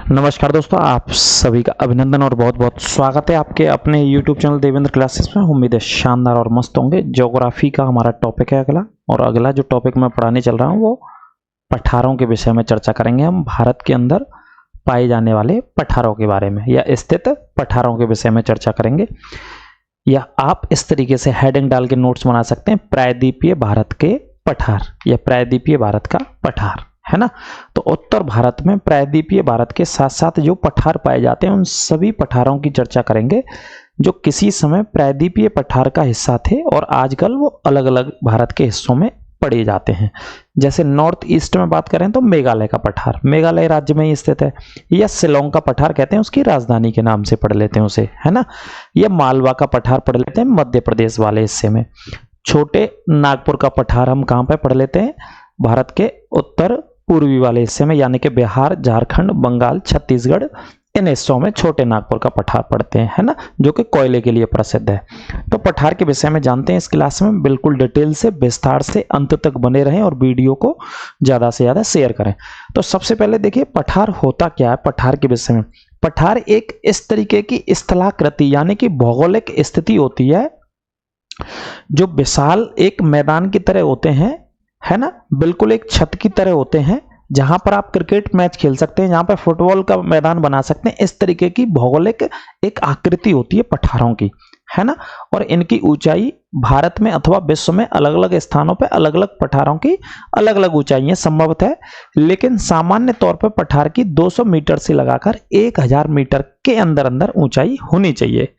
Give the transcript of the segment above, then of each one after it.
नमस्कार दोस्तों, आप सभी का अभिनंदन और बहुत बहुत स्वागत है आपके अपने YouTube चैनल देवेंद्र क्लासेस में। उम्मीद है शानदार और मस्त होंगे। ज्योग्राफी का हमारा टॉपिक है अगला, और अगला जो टॉपिक मैं पढ़ाने चल रहा हूँ वो पठारों के विषय में चर्चा करेंगे। हम भारत के अंदर पाए जाने वाले पठारों के बारे में या स्थित पठारों के विषय में चर्चा करेंगे। या आप इस तरीके से हेडिंग डाल के नोट्स बना सकते हैं, प्रायद्वीपीय भारत के पठार या प्रायद्वीपीय भारत का पठार, है ना। तो उत्तर भारत में प्रायद्वीपीय भारत के साथ साथ जो पठार पाए जाते हैं उन सभी पठारों की चर्चा करेंगे जो किसी समय प्रायद्वीपीय पठार का हिस्सा थे और आजकल वो अलग अलग भारत के हिस्सों में पड़े जाते हैं। जैसे नॉर्थ ईस्ट में बात करें तो मेघालय का पठार मेघालय राज्य में ही स्थित है, या शिलोंग का पठार कहते हैं, उसकी राजधानी के नाम से पढ़ लेते हैं उसे, है ना। या मालवा का पठार पढ़ लेते हैं मध्य प्रदेश वाले हिस्से में। छोटे नागपुर का पठार हम कहाँ पे पढ़ लेते हैं? भारत के उत्तर पूर्वी वाले हिस्से में, यानी कि बिहार, झारखंड, बंगाल, छत्तीसगढ़, इन हिस्सों में छोटे नागपुर का पठार पढ़ते हैं, है ना, जो कि कोयले के लिए प्रसिद्ध है। तो पठार के विषय में जानते हैं इस क्लास में। बिल्कुल डिटेल से विस्तार से अंत तक बने रहें और वीडियो को ज्यादा से ज्यादा शेयर करें। तो सबसे पहले देखिए पठार होता क्या है। पठार के विषय में, पठार एक इस तरीके की स्थलाकृति यानी कि भौगोलिक स्थिति होती है जो विशाल एक मैदान की तरह होते हैं, है ना, बिल्कुल एक छत की तरह होते हैं जहां पर आप क्रिकेट मैच खेल सकते हैं, जहां पर फुटबॉल का मैदान बना सकते हैं। इस तरीके की भौगोलिक एक आकृति होती है पठारों की, है ना। और इनकी ऊंचाई भारत में अथवा विश्व में अलग अलग स्थानों पर अलग अलग पठारों की अलग अलग ऊंचाइयां संभवत है, लेकिन सामान्य तौर पर पठार की 200 मीटर से लगाकर 1000 मीटर के अंदर अंदर ऊंचाई होनी चाहिए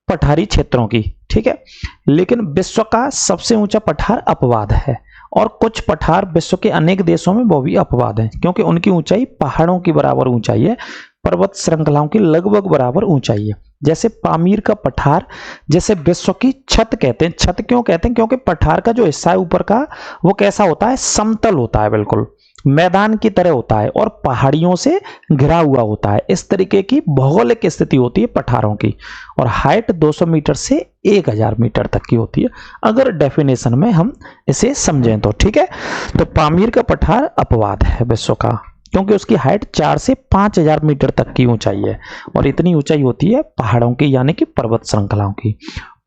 पठारी क्षेत्रों की, ठीक है। लेकिन विश्व का सबसे ऊंचा पठार अपवाद है, और कुछ पठार विश्व के अनेक देशों में वो भी अपवाद है, क्योंकि उनकी ऊंचाई पहाड़ों की बराबर ऊंचाई है, पर्वत श्रृंखलाओं की लगभग बराबर ऊंचाई है। जैसे पामीर का पठार, जैसे विश्व की छत कहते हैं। छत क्यों कहते हैं? क्योंकि पठार का जो हिस्सा है ऊपर का वो कैसा होता है? समतल होता है, बिल्कुल मैदान की तरह होता है और पहाड़ियों से घिरा हुआ होता है। इस तरीके की भौगोलिक स्थिति होती है पठारों की, और हाइट 200 मीटर से 1000 मीटर तक की होती है, अगर डेफिनेशन में हम इसे समझें तो, ठीक है। तो पामीर का पठार अपवाद है विश्व का, क्योंकि उसकी हाइट 4 से 5000 मीटर तक की ऊंचाई है, और इतनी ऊंचाई होती है पहाड़ों की यानी कि पर्वत श्रृंखलाओं की।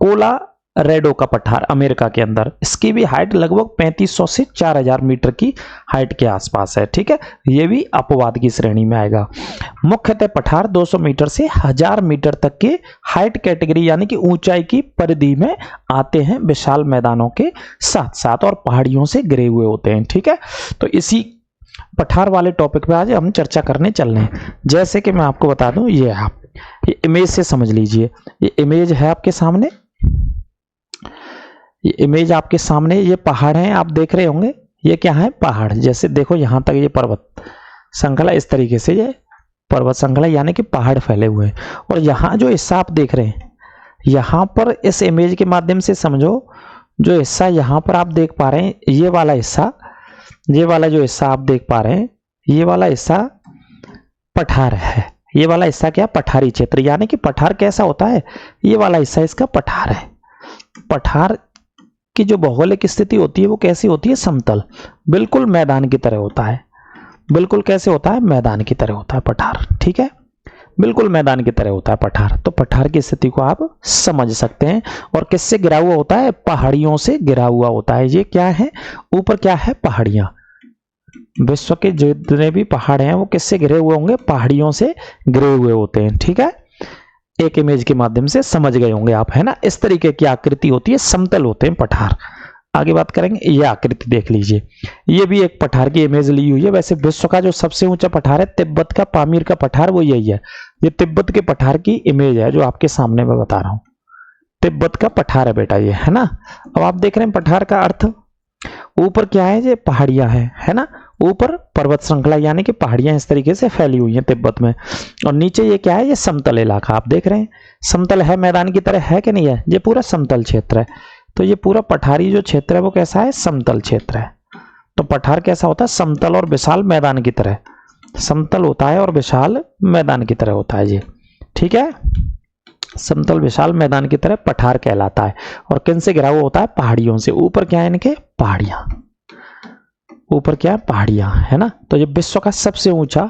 कोला रेडो का पठार अमेरिका के अंदर, इसकी भी हाइट लगभग 3500 से 4000 मीटर की हाइट के आसपास है, ठीक है। ये भी अपवाद की श्रेणी में आएगा। मुख्यतः पठार 200 मीटर से 1000 मीटर तक के हाइट कैटेगरी यानी कि ऊंचाई की परिधि में आते हैं, विशाल मैदानों के साथ साथ और पहाड़ियों से घिरे हुए होते हैं, ठीक है। तो इसी पठार वाले टॉपिक पे आज हम चर्चा करने चल रहे हैं। जैसे कि मैं आपको बता दूं, ये आप ये इमेज से समझ लीजिए। ये इमेज है आपके सामने, ये इमेज आपके सामने, ये पहाड़ हैं, आप देख रहे होंगे। ये क्या है? पहाड़। जैसे देखो यहां तक ये पर्वत श्रृंखला, इस तरीके से ये पर्वत श्रृंखला यानी कि पहाड़ फैले हुए हैं। और यहाँ जो हिस्सा आप देख रहे हैं, यहाँ पर इस इमेज के माध्यम से समझो, जो हिस्सा यहाँ पर आप देख पा रहे हैं, ये वाला हिस्सा, ये वाला जो हिस्सा आप देख पा रहे हैं, ये वाला हिस्सा पठार है। ये वाला हिस्सा क्या? पठारी क्षेत्र, यानी कि पठार कैसा होता है? ये वाला हिस्सा इसका पठार है। पठार की जो भौगोलिक स्थिति होती है वो कैसी होती है? समतल, बिल्कुल मैदान की तरह होता है। बिल्कुल कैसे होता है? मैदान की तरह होता है पठार, ठीक है, बिल्कुल मैदान की तरह होता है पठार। तो पठार की स्थिति को आप समझ सकते हैं। और किससे घिरा हुआ होता है? पहाड़ियों से घिरा हुआ होता है। ये क्या है? ऊपर क्या है? पहाड़ियां। विश्व के जितने भी पहाड़ हैं वो किससे घिरे हुए होंगे? पहाड़ियों से घिरे हुए होते हैं, ठीक है। एक इमेज के माध्यम से समझ गए होंगे आप, है ना। इस तरीके की आकृति होती है, समतल होते हैं पठार। आगे बात करेंगे, ये आकृति देख लीजिए। ये भी एक पठार की इमेज ली हुई है। वैसे विश्व का जो सबसे ऊंचा पठार है तिब्बत का पामीर का पठार, वो यही है। ये तिब्बत के पठार की इमेज है जो आपके सामने मैं बता रहा हूं। तिब्बत का पठार है बेटा ये, है ना। अब आप देख रहे हैं पठार का अर्थ, ऊपर क्या है? ये पहाड़ियां हैं, है ना। ऊपर पर्वत श्रृंखला यानी कि पहाड़ियां इस तरीके से फैली हुई हैं तिब्बत में, और नीचे ये क्या है? ये समतल इलाका आप देख रहे हैं। समतल है, मैदान की तरह है कि नहीं है? ये पूरा समतल क्षेत्र है। तो ये पूरा पठारी जो क्षेत्र है वो कैसा है? समतल क्षेत्र है। तो पठार कैसा होता है? समतल और विशाल मैदान की तरह, समतल होता है और विशाल मैदान की तरह होता है ये, ठीक है। समतल विशाल मैदान की तरह पठार कहलाता है। और किन से घिरा हुआ होता है? पहाड़ियों से। ऊपर क्या है इनके? पहाड़ियां। ऊपर क्या है? पहाड़ियां, है ना। तो ये विश्व का सबसे ऊंचा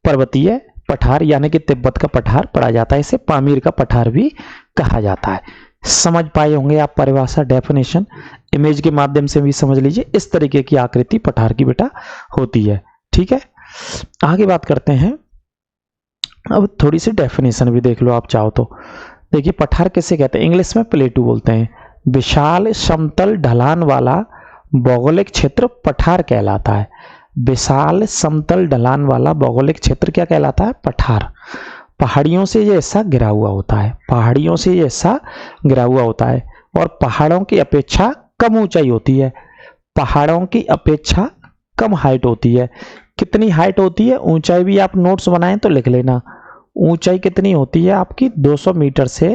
पर्वतीय पठार यानी कि तिब्बत का पठार पढ़ा जाता है, इसे पामीर का पठार भी कहा जाता है। समझ पाए होंगे आप परिभाषा, डेफिनेशन, इमेज के माध्यम से भी समझ लीजिए। इस तरीके की आकृति पठार की बेटा होती है। ठीक है, आगे बात करते हैं। अब थोड़ी सी डेफिनेशन भी देख लो आप चाहो तो। देखिए पठार किसे कहते हैं, इंग्लिश में प्लेटू बोलते हैं। विशाल समतल ढलान वाला भौगोलिक क्षेत्र पठार कहलाता है। विशाल समतल ढलान वाला भौगोलिक क्षेत्र क्या कहलाता है, पठार। पहाड़ियों से ये ऐसा घिरा हुआ होता है, पहाड़ियों से ये ऐसा घिरा हुआ होता है और पहाड़ों की अपेक्षा कम ऊंचाई होती है, पहाड़ों की अपेक्षा कम हाइट होती है। कितनी हाइट होती है, ऊंचाई भी आप नोट्स बनाएं तो लिख लेना। ऊंचाई कितनी होती है आपकी 200 मीटर से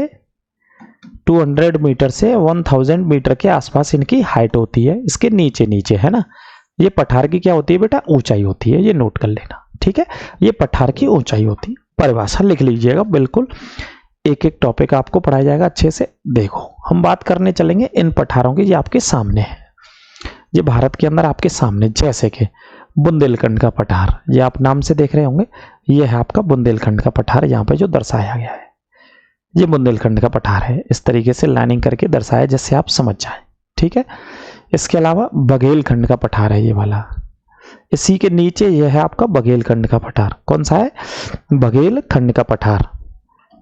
200 मीटर से 1000 मीटर के आसपास इनकी हाइट होती है, इसके नीचे नीचे, है ना। ये पठार की क्या होती है बेटा, ऊंचाई होती है, ये नोट कर लेना। ठीक है, ये पठार की ऊंचाई होती है। परिभाषा लिख लीजिएगा, बिल्कुल एक एक टॉपिक आपको पढ़ाया जाएगा अच्छे से। देखो हम बात करने चलेंगे इन पठारों की, ये आपके सामने है, ये भारत के अंदर आपके सामने, जैसे कि बुंदेलखंड का पठार, ये आप नाम से देख रहे होंगे, ये है आपका बुंदेलखंड का पठार, यहाँ पे जो दर्शाया गया है ये बुंदेलखंड का पठार है। इस तरीके से लाइनिंग करके दर्शाया जिससे आप समझ जाएं। ठीक है, इसके अलावा बघेलखंड का पठार है ये वाला, इसी के नीचे यह है आपका बघेलखंड का पठार। कौन सा है, बघेलखंड का पठार।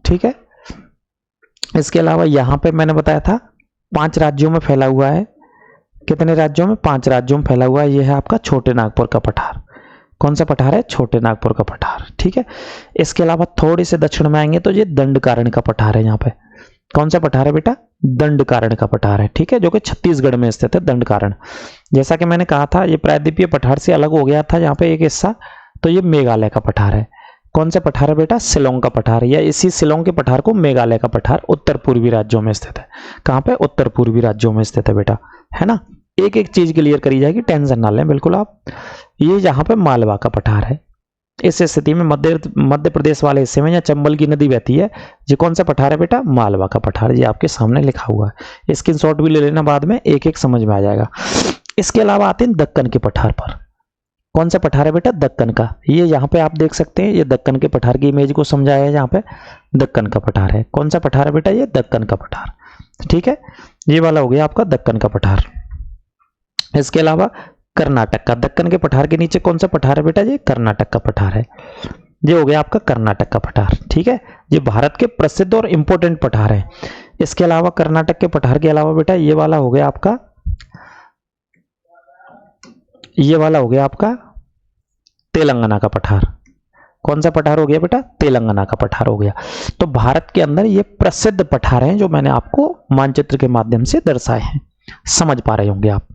ठीक है, इसके अलावा यहां पे मैंने बताया था 5 राज्यों में फैला हुआ है। कितने राज्यों में, 5 राज्यों में फैला हुआ है। यह है आपका छोटे नागपुर का पठार। कौन सा पठार है, छोटे नागपुर का पठार। ठीक है, इसके अलावा थोड़े से दक्षिण में आएंगे तो ये दंडकारण्य का पठार है। यहाँ पे कौन सा पठार है बेटा, दंडकारण्य का पठार है। ठीक है, जो कि छत्तीसगढ़ में स्थित है दंडकारण्य। जैसा कि मैंने कहा था ये प्रायद्वीपीय पठार से अलग हो गया था यहाँ पे एक हिस्सा, तो ये मेघालय का पठार है। कौन सा पठार है बेटा, शिलोंग का पठार, या इसी शिलोंग के पठार को मेघालय का पठार उत्तर पूर्वी राज्यों में स्थित है। कहाँ पे, उत्तर पूर्वी राज्यों में स्थित है बेटा, है ना। एक एक चीज क्लियर करी जाएगी, टेंशन ना लें बिल्कुल आप। ये यहाँ पे मालवा का पठार है। इस स्थिति में मध्य प्रदेश वाले हिस्से में या चंबल की नदी बहती है, ये कौन सा पठार है बेटा, मालवा का पठार। ये आपके सामने लिखा हुआ है, स्क्रीनशॉट भी ले लेना, बाद में एक एक समझ में आ जाएगा। इसके अलावा आते हैं दक्कन के पठार पर। कौन सा पठार है बेटा, दक्कन का। ये यहाँ पे आप देख सकते हैं, ये दक्कन के पठार की इमेज को समझाया है। यहाँ पे दक्कन का पठार है। कौन सा पठार है बेटा, ये दक्कन का पठार। ठीक है, ये वाला हो गया आपका दक्कन का पठार। इसके अलावा कर्नाटक का, दक्कन के पठार के नीचे कौन सा पठार है बेटा, ये कर्नाटक का पठार है। ये हो गया आपका कर्नाटक का पठार। ठीक है, ये भारत के प्रसिद्ध और इंपोर्टेंट पठार है। इसके अलावा कर्नाटक के पठार के अलावा बेटा ये वाला हो गया आपका, ये वाला हो गया आपका तेलंगाना का पठार। कौन सा पठार हो गया बेटा, तेलंगाना का पठार हो गया। तो भारत के अंदर ये प्रसिद्ध पठार हैं जो मैंने आपको मानचित्र के माध्यम से दर्शाए हैं। समझ पा रहे होंगे आप।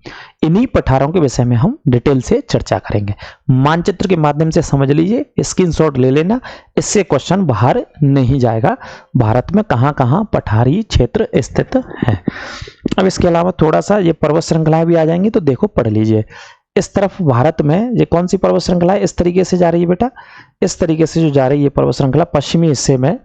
इन्हीं पठारों के विषय में हम डिटेल से चर्चा करेंगे। मानचित्र के माध्यम से समझ लीजिए, स्क्रीनशॉट ले लेना, इससे क्वेश्चन बाहर नहीं जाएगा। भारत में कहां कहां पठारी क्षेत्र स्थित है। अब इसके अलावा थोड़ा सा ये पर्वत श्रृंखलाएं भी आ जाएंगी, तो देखो पढ़ लीजिए। इस तरफ भारत में ये कौन सी पर्वत श्रृंखला है, इस तरीके से जा रही है बेटा, इस तरीके से जो जा रही है पर्वत श्रृंखला पश्चिमी हिस्से में,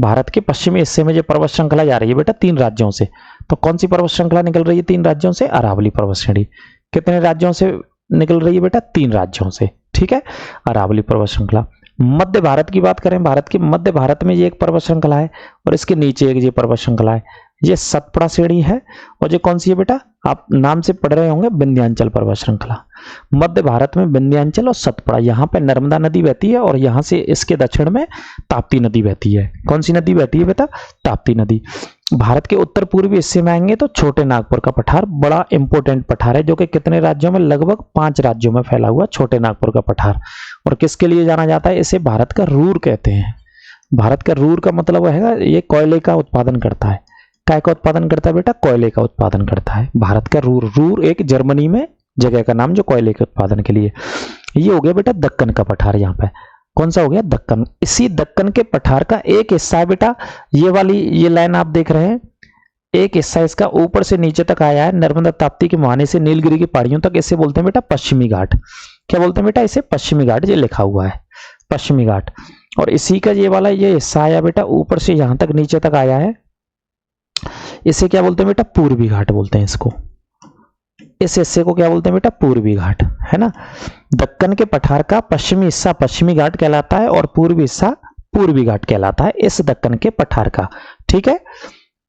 भारत के पश्चिमी हिस्से में जो पर्वत श्रृंखला जा रही है बेटा 3 राज्यों से। तो कौन सी पर्वत श्रृंखला निकल रही है 3 राज्यों से, अरावली पर्वत श्रेणी। कितने राज्यों से निकल रही है बेटा, 3 राज्यों से। ठीक है, अरावली पर्वत श्रृंखला। मध्य भारत की बात करें, भारत के मध्य भारत में ये एक पर्वत श्रृंखला है और इसके नीचे एक ये पर्वत श्रृंखला है, ये सतपुड़ा श्रेणी है। और ये कौन सी है बेटा, आप नाम से पढ़ रहे होंगे, विंध्याचल पर्वत श्रृंखला। मध्य भारत में विंध्याचल और सतपुड़ा, यहाँ पे नर्मदा नदी बहती है और यहाँ से इसके दक्षिण में ताप्ती नदी बहती है। कौन सी नदी बहती है बेटा, ताप्ती नदी। भारत के उत्तर पूर्वी हिस्से में आएंगे तो छोटे नागपुर का पठार बड़ा इंपोर्टेंट पठार है, जो कि कितने राज्यों में, लगभग 5 राज्यों में फैला हुआ छोटे नागपुर का पठार। और किसके लिए जाना जाता है, इसे भारत का रूर कहते हैं। भारत का रूर का मतलब है ये कोयले का उत्पादन करता है। काय का उत्पादन करता है बेटा, कोयले का उत्पादन करता है भारत का रूर। रूर एक जर्मनी में जगह का नाम जो कोयले के उत्पादन के लिए। ये हो गया बेटा दक्कन का पठार। यहाँ पे कौन सा हो गया, दक्कन। इसी दक्कन के पठार का एक हिस्सा है बेटा, ये वाली ये लाइन आप देख रहे हैं, एक हिस्सा इसका ऊपर से नीचे तक आया है, नर्मदा ताप्ती के मुहाने से नीलगिरी की पहाड़ियों तक। इसे बोलते हैं बेटा पश्चिमी घाट। क्या बोलते हैं बेटा, इसे पश्चिमी घाट, ये लिखा हुआ है पश्चिमी घाट। और इसी का ये वाला ये हिस्सा आया बेटा, ऊपर से यहां तक नीचे तक आया है, इसे क्या बोलते हैं बेटा, पूर्वी घाट बोलते हैं इसको। इस हिस्से को क्या बोलते हैं बेटा, पूर्वी घाट, है ना। दक्कन के पठार का पश्चिमी हिस्सा पश्चिमी घाट कहलाता है और पूर्वी हिस्सा पूर्वी घाट कहलाता है इस दक्कन के पठार का। ठीक है,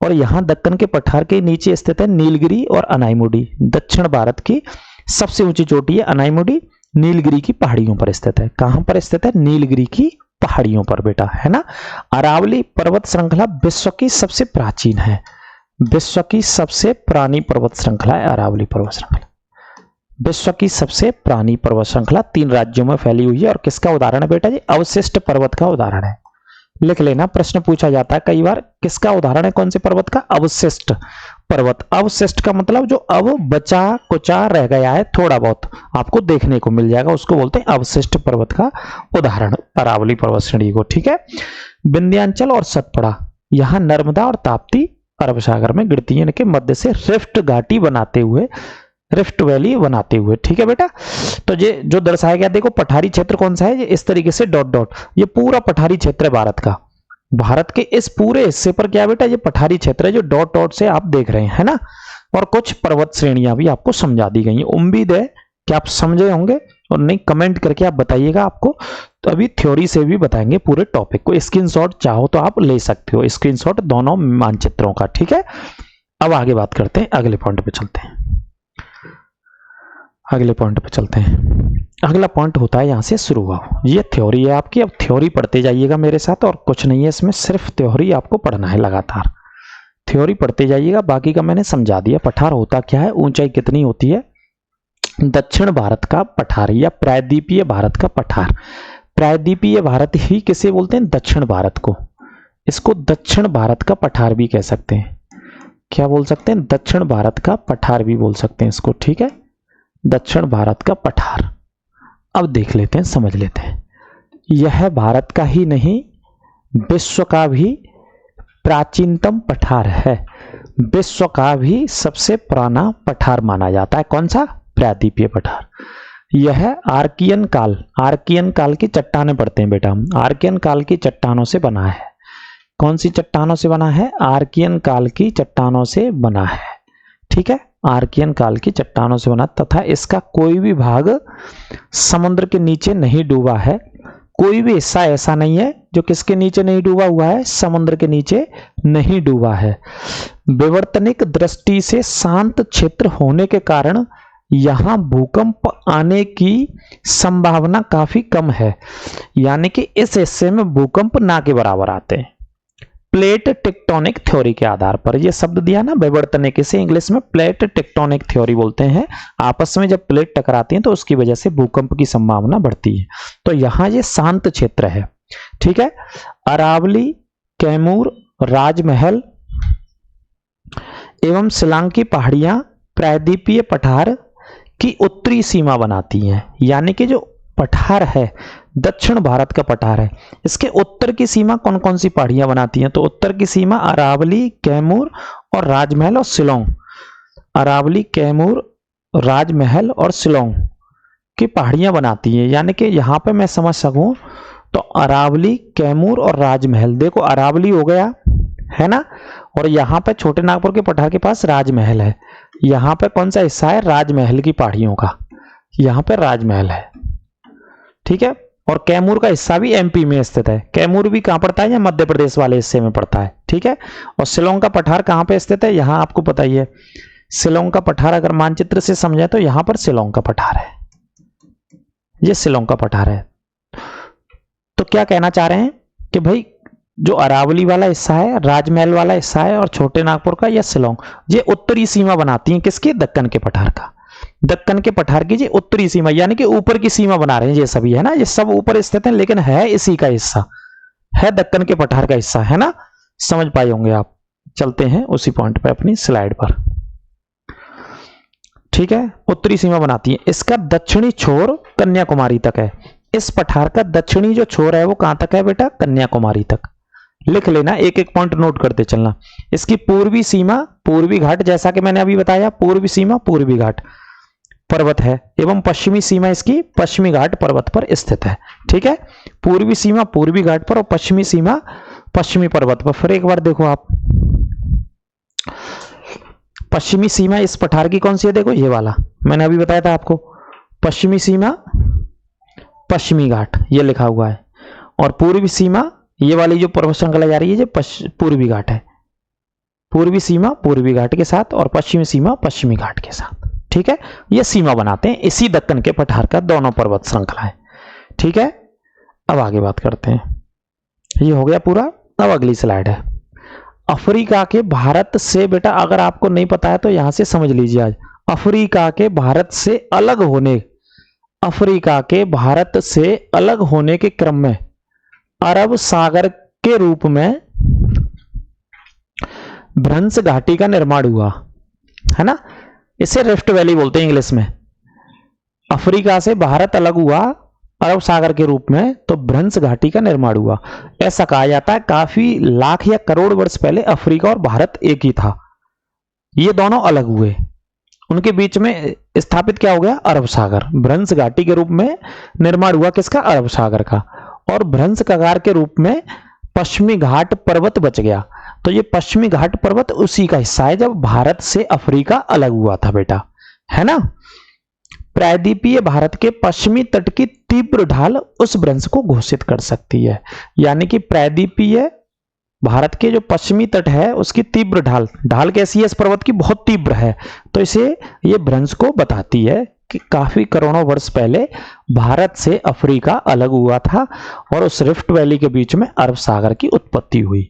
और यहां दक्कन के पठार के नीचे स्थित है नीलगिरी और अनाईमुडी। दक्षिण भारत की सबसे ऊंची चोटी है अनाईमुडी, नीलगिरी की पहाड़ियों पर स्थित है। कहां पर स्थित है? नीलगिरी की पहाड़ियों पर बेटा, है ना। अरावली पर्वत श्रृंखला विश्व की सबसे प्राचीन है, विश्व की सबसे पुरानी पर्वत श्रृंखला है अरावली पर्वत श्रृंखला। विश्व की सबसे पुरानी पर्वत श्रृंखला 3 राज्यों में फैली हुई है। और किसका उदाहरण है बेटा? जी अवशिष्ट पर्वत का उदाहरण है। लिख लेना, प्रश्न पूछा जाता है कई बार, किसका उदाहरण है? कौन से पर्वत का? अवशिष्ट पर्वत। अवशिष्ट का मतलब जो अब बचा कुचा रह गया है, थोड़ा बहुत आपको देखने को मिल जाएगा, उसको बोलते हैं अवशिष्ट पर्वत का उदाहरण अरावली पर्वत श्रेणी को। ठीक है, विंध्याचल और सतपुड़ा यहां नर्मदा और ताप्ती अरब सागर में गिरती है, इनके मध्य से रिफ्ट घाटी बनाते हुए, रिफ्ट वैली बनाते हुए। ठीक है बेटा, तो ये जो दर्शाया गया, देखो पठारी क्षेत्र कौन सा है, ये इस तरीके से डॉट डॉट, ये पूरा पठारी क्षेत्र है भारत का। भारत के इस पूरे हिस्से पर क्या बेटा? ये पठारी क्षेत्र है जो डॉट डॉट से आप देख रहे हैं, है ना। और कुछ पर्वत श्रेणियां भी आपको समझा दी गई हैं। उम्मीद है कि आप समझे होंगे, और नहीं कमेंट करके आप बताइएगा। आपको तो अभी थ्योरी से भी बताएंगे पूरे टॉपिक को। स्क्रीनशॉट चाहो तो आप ले सकते हो, स्क्रीनशॉट दोनों मानचित्रों का। ठीक है, अब आगे बात करते हैं, अगले पॉइंट पे चलते हैं, अगले पॉइंट पे चलते हैं। अगला पॉइंट होता है यहां से शुरू हुआ, ये थ्योरी है आपकी। अब थ्योरी पढ़ते जाइएगा मेरे साथ, और कुछ नहीं है इसमें, सिर्फ थ्योरी आपको पढ़ना है लगातार। थ्योरी पढ़ते जाइएगा, बाकी का मैंने समझा दिया। पठार होता क्या है, ऊंचाई कितनी होती है, दक्षिण भारत का पठार या प्रायद्वीपीय भारत का पठार। प्रायद्वीपीय भारत ही किसे बोलते हैं? दक्षिण भारत को। इसको दक्षिण भारत का पठार भी कह सकते हैं। क्या बोल सकते हैं? दक्षिण भारत का पठार भी बोल सकते हैं इसको। ठीक है, दक्षिण भारत का पठार। अब देख लेते हैं, समझ लेते हैं। यह भारत का ही नहीं, विश्व का भी प्राचीनतम पठार है, विश्व का भी सबसे पुराना पठार माना जाता है। कौन सा? प्रायद्वीपीय पठार। यह आर्कियन काल की चट्टानें पढ़ते हैं बेटा हम, आर्कियन काल की चट्टानों से बना है। कौन सी चट्टानों से बना है? आर्कियन काल की चट्टानों से बना है। ठीक है, आर्कियन काल की चट्टानों से बना, तथा इसका कोई भी भाग समुद्र के नीचे नहीं डूबा है। कोई भी हिस्सा ऐसा नहीं है जो किसके नीचे नहीं डूबा हुआ है? समुद्र के नीचे नहीं डूबा है। विवर्तनिक दृष्टि से शांत क्षेत्र होने के कारण यहां भूकंप आने की संभावना काफी कम है, यानी कि इस हिस्से में भूकंप ना के बराबर आते हैं। प्लेट टेक्टोनिक थ्योरी के आधार पर, यह शब्द दिया ना विवर्तनिक, इसे इंग्लिश में प्लेट टेक्टोनिक थ्योरी बोलते हैं। आपस में जब प्लेट टकराती हैं तो उसकी वजह से भूकंप की संभावना बढ़ती है। तो यहां ये शांत क्षेत्र है। ठीक है, अरावली, कैमूर, राजमहल एवं शिलांग की पहाड़ियां प्रायद्वीपीय पठार की उत्तरी सीमा बनाती हैं। यानी कि जो पठार है, दक्षिण भारत का पठार है, इसके उत्तर की सीमा कौन कौन सी पहाड़ियां बनाती हैं? तो उत्तर की सीमा अरावली, कैमूर और राजमहल और शिलोंग। अरावली, कैमूर, राजमहल और शिलोंग की पहाड़ियां बनाती हैं। यानी कि यहां पे मैं समझ सकूं तो अरावली, कैमूर और राजमहल, देखो अरावली हो गया, है ना, और यहां पे छोटे नागपुर के पठार के पास राजमहल है। यहां पे कौन सा हिस्सा है? राजमहल की पहाड़ियों का, यहां पे राजमहल है। ठीक है, और कैमूर का हिस्सा भी एमपी में स्थित है। कैमूर भी कहां पड़ता है? या मध्य प्रदेश वाले हिस्से में पड़ता है। ठीक है, और शिलोंग का पठार कहां पे स्थित है? यहां आपको पता ही है। शिलोंग का पठार अगर मानचित्र से समझे तो यहां पर शिलोंग का पठार है, ये शिलोंग का पठार है। तो क्या कहना चाह रहे हैं कि भाई जो अरावली वाला हिस्सा है, राजमहल वाला हिस्सा है, और छोटे नागपुर का या शिलोंग, ये उत्तरी सीमा बनाती हैं किसकी? दक्कन के पठार का। दक्कन के पठार की जी उत्तरी सीमा, यानी कि ऊपर की सीमा बना रहे हैं ये सभी, है ना। ये सब ऊपर स्थित हैं, लेकिन है इसी का हिस्सा, है दक्कन के पठार का हिस्सा, है ना। समझ पाए होंगे आप। चलते हैं उसी पॉइंट पे अपनी स्लाइड पर। ठीक है, उत्तरी सीमा बनाती है। इसका दक्षिणी छोर कन्याकुमारी तक है। इस पठार का दक्षिणी जो छोर है वो कहां तक है बेटा? कन्याकुमारी तक। लिख लेना, एक एक पॉइंट नोट करते चलना। इसकी पूर्वी सीमा पूर्वी घाट, जैसा कि मैंने अभी बताया, पूर्वी सीमा पूर्वी घाट पर्वत है, एवं पश्चिमी सीमा इसकी पश्चिमी घाट पर्वत पर स्थित है। ठीक है, पूर्वी सीमा पूर्वी घाट पर और पश्चिमी सीमा पश्चिमी पर्वत पर। फिर एक बार देखो आप, पश्चिमी सीमा इस पठार की कौन सी है? देखो ये वाला मैंने अभी बताया था आपको, पश्चिमी सीमा पश्चिमी घाट ये लिखा हुआ है, और पूर्वी सीमा ये वाली जो पर्वत श्रृंखला जा रही है ये पूर्वी घाट है। पूर्वी सीमा पूर्वी घाट के साथ और पश्चिमी सीमा पश्चिमी घाट के साथ। ठीक है, ये सीमा बनाते हैं इसी दक्कन के पठार का, दोनों पर्वत श्रृंखला है। ठीक है, अब आगे बात करते हैं। ये हो गया पूरा। अब अगली स्लाइड है अफ्रीका के भारत से। बेटा अगर आपको नहीं पता है तो यहां से समझ लीजिए। आज अफ्रीका के भारत से अलग होने, अफ्रीका के भारत से अलग होने के क्रम में अरब सागर के रूप में भ्रंश घाटी का निर्माण हुआ, है ना। इसे रिफ्ट वैली बोलते हैं इंग्लिश में। अफ्रीका से भारत अलग हुआ अरब सागर के रूप में, तो भ्रंश घाटी का निर्माण हुआ। ऐसा कहा जाता है काफी लाख या करोड़ वर्ष पहले अफ्रीका और भारत एक ही था, ये दोनों अलग हुए, उनके बीच में स्थापित क्या हो गया, अरब सागर। भ्रंश घाटी के रूप में निर्माण हुआ किसका, अरब सागर का, और भ्रंश कगार के रूप में पश्चिमी घाट पर्वत बच गया। तो ये पश्चिमी घाट पर्वत उसी का हिस्सा है जब भारत से अफ्रीका अलग हुआ था बेटा, है ना। प्रायद्वीपीय भारत के पश्चिमी तट की तीव्र ढाल उस भ्रंश को घोषित कर सकती है। यानी कि प्रायद्वीपीय भारत के जो पश्चिमी तट है उसकी तीव्र ढाल, ढाल कैसी है इस पर्वत की, बहुत तीव्र है, तो इसे ये भ्रंश को बताती है कि काफी करोड़ों वर्ष पहले भारत से अफ्रीका अलग हुआ था और उस रिफ्ट वैली के बीच में अरब सागर की उत्पत्ति हुई।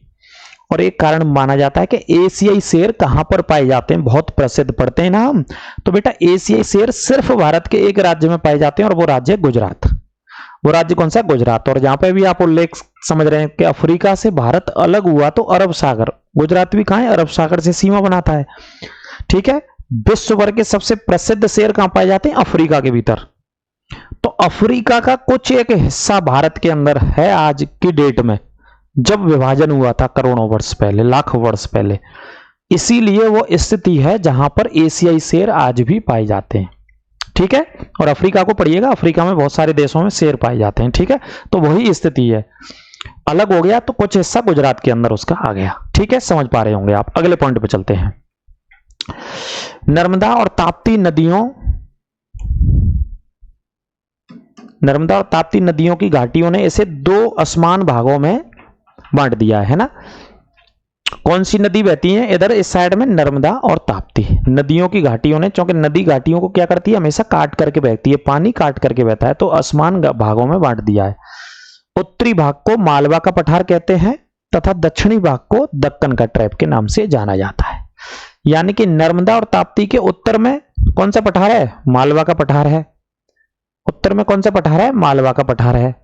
और एक कारण माना जाता है कि एशियाई शेर कहां पर पाए जाते हैं, बहुत प्रसिद्ध पढ़ते हैं ना हम, तो बेटा एशियाई शेर सिर्फ भारत के एक राज्य में पाए जाते हैं और वो राज्य है गुजरात। वो राज्य कौन सा, गुजरात। और जहां पे भी आप उल्लेख समझ रहे हैं कि अफ्रीका से भारत अलग हुआ तो अरब सागर, गुजरात भी कहां है, अरब सागर से सीमा बनाता है। ठीक है, विश्व भर के सबसे प्रसिद्ध शेर कहां पाए जाते हैं, अफ्रीका के भीतर। तो अफ्रीका का कुछ एक हिस्सा भारत के अंदर है आज की डेट में, जब विभाजन हुआ था करोड़ों वर्ष पहले, लाखों वर्ष पहले, इसीलिए वो स्थिति है जहां पर एशियाई शेर आज भी पाए जाते हैं। ठीक है, और अफ्रीका को पढ़िएगा, अफ्रीका में बहुत सारे देशों में शेर पाए जाते हैं। ठीक है, तो वही स्थिति है, अलग हो गया तो कुछ हिस्सा गुजरात के अंदर उसका आ गया। ठीक है, समझ पा रहे होंगे आप। अगले पॉइंट पे चलते हैं। नर्मदा और ताप्ती नदियों की घाटियों ने इसे दो असमान भागों में बांट दिया है ना। कौन सी नदी बहती है इधर इस साइड में, नर्मदा और ताप्ती नदियों की घाटियों ने, क्योंकि नदी घाटियों को क्या करती है, हमेशा काट करके बहती है, पानी काट करके बहता है, तो असमान भागों में बांट दिया है। उत्तरी भाग को मालवा का पठार कहते हैं तथा दक्षिणी भाग को दक्कन का ट्रैप के नाम से जाना जाता है। यानी कि नर्मदा और ताप्ती के उत्तर में कौन सा पठार है, मालवा का पठार है। उत्तर में कौन सा पठार है, मालवा का पठार है।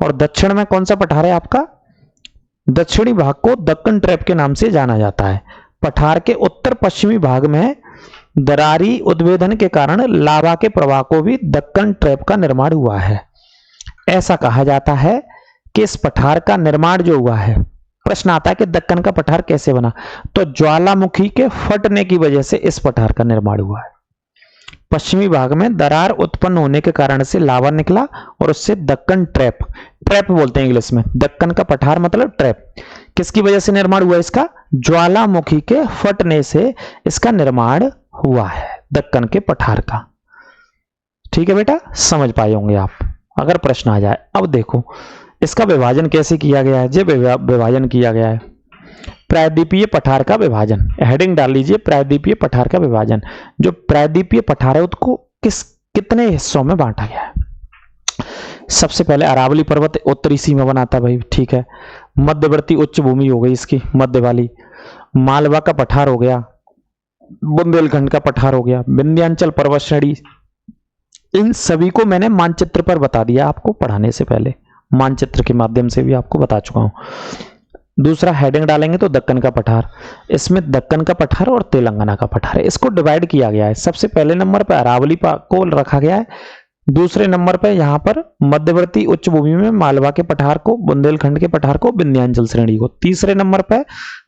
और दक्षिण में कौन सा पठार है आपका, दक्षिणी भाग को दक्कन ट्रैप के नाम से जाना जाता है। पठार के उत्तर पश्चिमी भाग में दरारी उद्भेदन के कारण लावा के प्रवाह को भी दक्कन ट्रैप का निर्माण हुआ है। ऐसा कहा जाता है कि इस पठार का निर्माण जो हुआ है, प्रश्न आता है कि दक्कन का पठार कैसे बना, तो ज्वालामुखी के फटने की वजह से इस पठार का निर्माण हुआ है। पश्चिमी भाग में दरार उत्पन्न होने के कारण से लावा निकला और उससे दक्कन ट्रैप, ट्रैप बोलते हैं इंग्लिश में, दक्कन का पठार मतलब ट्रैप। किसकी वजह से निर्माण हुआ इसका, ज्वालामुखी के फटने से इसका निर्माण हुआ है, दक्कन के पठार का। ठीक है बेटा, समझ पाए होंगे आप अगर प्रश्न आ जाए। अब देखो इसका विभाजन कैसे किया गया है, जो विभाजन किया गया है, प्रायद्वीपीय पठार का विभाजन, हेडिंग डाल लीजिए प्रायद्वीपीय पठार का विभाजन। जो प्रायद्वीपीय पठार है उसको कितने हिस्सों में बांटा गया है। सबसे पहले अरावली पर्वत उत्तरी सीमा बनाता है भाई, ठीक है। मध्यवर्ती उच्च भूमि हो गई इसकी मध्य वाली, मालवा का पठार हो गया, बुंदेलखंड का पठार हो गया, विंध्याचल पर्वत श्रेणी। इन सभी को मैंने मानचित्र पर बता दिया आपको पढ़ाने से पहले, मानचित्र के माध्यम से भी आपको बता चुका हूं। दूसरा हेडिंग डालेंगे तो दक्कन का पठार, इसमें दक्कन का पठार और तेलंगाना का पठार है, इसको डिवाइड किया गया है। सबसे पहले नंबर पर अरावली को रखा गया है, दूसरे नंबर पर यहां पर मध्यवर्ती उच्च भूमि में मालवा के पठार को, बुंदेलखंड के पठार को, विंध्याचल श्रेणी को। तीसरे नंबर पर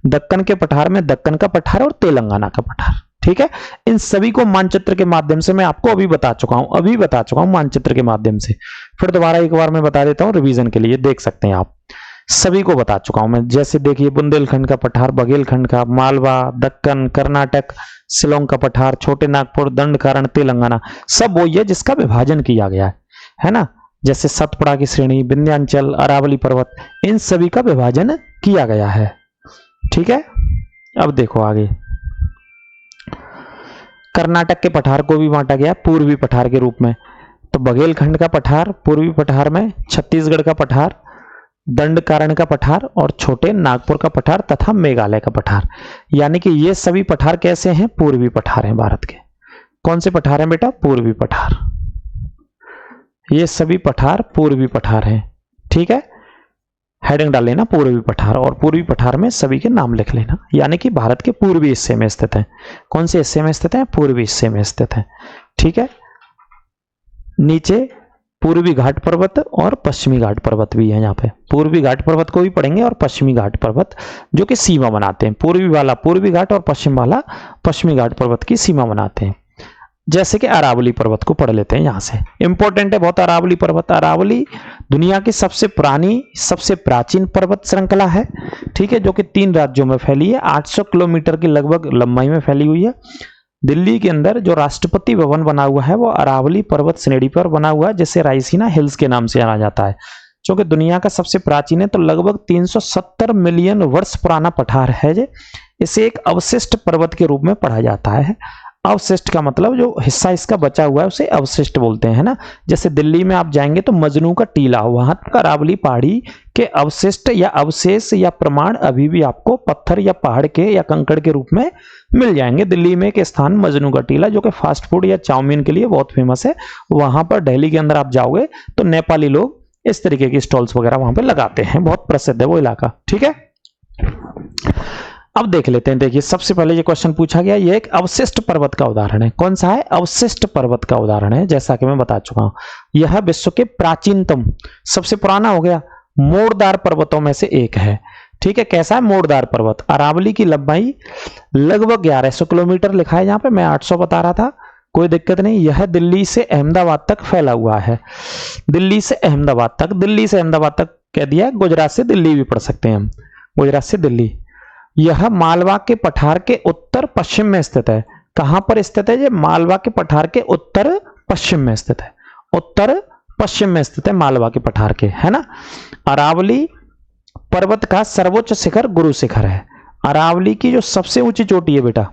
दक्कन के पठार में दक्कन का पठार और तेलंगाना का पठार। ठीक है, इन सभी को मानचित्र के माध्यम से मैं आपको अभी बता चुका हूं मानचित्र के माध्यम से। फिर दोबारा एक बार मैं बता देता हूं रिवीजन के लिए, देख सकते हैं आप, सभी को बता चुका हूं मैं। जैसे देखिए बुंदेलखंड का पठार, बघेलखंड का, मालवा, दक्कन, कर्नाटक, शिलोंग का पठार, छोटे नागपुर, दंडकारण्य, तेलंगाना, सब वही है जिसका विभाजन किया गया है ना। जैसे सतपुड़ा की श्रेणी, विंध्याचल, अरावली पर्वत, इन सभी का विभाजन किया गया है। ठीक है, अब देखो आगे, कर्नाटक के पठार को भी बांटा गया पूर्वी पठार के रूप में। तो बघेलखंड का पठार पूर्वी पठार में, छत्तीसगढ़ का पठार, दंडकारण्य का पठार और छोटे नागपुर का पठार तथा मेघालय का पठार। यानी कि ये सभी पठार कैसे हैं? पूर्वी पठार हैं भारत के। कौन से पठार हैं बेटा? पूर्वी पठार। ये सभी पठार पूर्वी पठार हैं। ठीक है, हेडिंग डाल लेना पूर्वी पठार, और पूर्वी पठार में सभी के नाम लिख लेना। यानी कि भारत के पूर्वी हिस्से में स्थित है। कौन से हिस्से में स्थित है? पूर्वी हिस्से में स्थित है। ठीक है, नीचे पूर्वी घाट पर्वत और पश्चिमी घाट पर्वत भी है। यहाँ पे पूर्वी घाट पर्वत को भी पढ़ेंगे और पश्चिमी घाट पर्वत, जो कि सीमा बनाते हैं। पूर्वी वाला पूर्वी घाट और पश्चिम वाला पश्चिमी घाट पर्वत की सीमा बनाते हैं। जैसे कि अरावली पर्वत को पढ़ लेते हैं। यहां से इंपॉर्टेंट है बहुत अरावली पर्वत। अरावली दुनिया की सबसे पुरानी, सबसे प्राचीन पर्वत श्रृंखला है। ठीक है, जो कि 3 राज्यों में फैली है। 800 किलोमीटर की लगभग लंबाई में फैली हुई है। दिल्ली के अंदर जो राष्ट्रपति भवन बना हुआ है वो अरावली पर्वत श्रेणी पर बना हुआ है, जिसे रायसीना हिल्स के नाम से जाना जाता है। जो कि दुनिया का सबसे प्राचीन है, तो लगभग 370 मिलियन वर्ष पुराना पठार है। इसे एक अवशिष्ट पर्वत के रूप में पढ़ा जाता है। अवशिष्ट का मतलब जो हिस्सा इसका बचा हुआ है उसे अवशिष्ट बोलते हैं ना। जैसे दिल्ली में आप जाएंगे तो मजनू का टीला, वहां तक अरावली पहाड़ी के अवशिष्ट या अवशेष या प्रमाण अभी भी आपको पत्थर या पहाड़ के या कंकड़ के रूप में मिल जाएंगे। दिल्ली में एक स्थान मजनू का टीला, जो कि फास्ट फूड या चाउमीन के लिए बहुत फेमस है। वहां पर दिल्ली के अंदर आप जाओगे तो नेपाली लोग इस तरीके की स्टॉल्स वगैरह वहां पे लगाते हैं। बहुत प्रसिद्ध है वो इलाका। ठीक है, अब देख लेते हैं। देखिए, सबसे पहले ये क्वेश्चन पूछा गया, ये एक अवशिष्ट पर्वत का उदाहरण है। कौन सा है? अवशिष्ट पर्वत का उदाहरण है। जैसा कि मैं बता चुका हूं, यह विश्व के प्राचीनतम, सबसे पुराना हो गया, मोड़दार पर्वतों में से एक है। ठीक है, कैसा है? मोड़दार पर्वत। अरावली की लंबाई लगभग 1100 किलोमीटर लिखा है यहाँ पे, मैं 800 बता रहा था, कोई दिक्कत नहीं। यह दिल्ली से अहमदाबाद तक फैला हुआ है। दिल्ली से अहमदाबाद तक, दिल्ली से अहमदाबाद तक कह दिया, गुजरात से दिल्ली भी पढ़ सकते हैं हम, गुजरात से दिल्ली। यह मालवा के पठार के उत्तर पश्चिम में स्थित है। कहां पर स्थित है? ये मालवा के पठार के उत्तर पश्चिम में स्थित है। उत्तर पश्चिम में स्थित है मालवा के पठार के, है ना। अरावली पर्वत का सर्वोच्च शिखर गुरु शिखर है। अरावली की जो सबसे ऊंची चोटी है बेटा,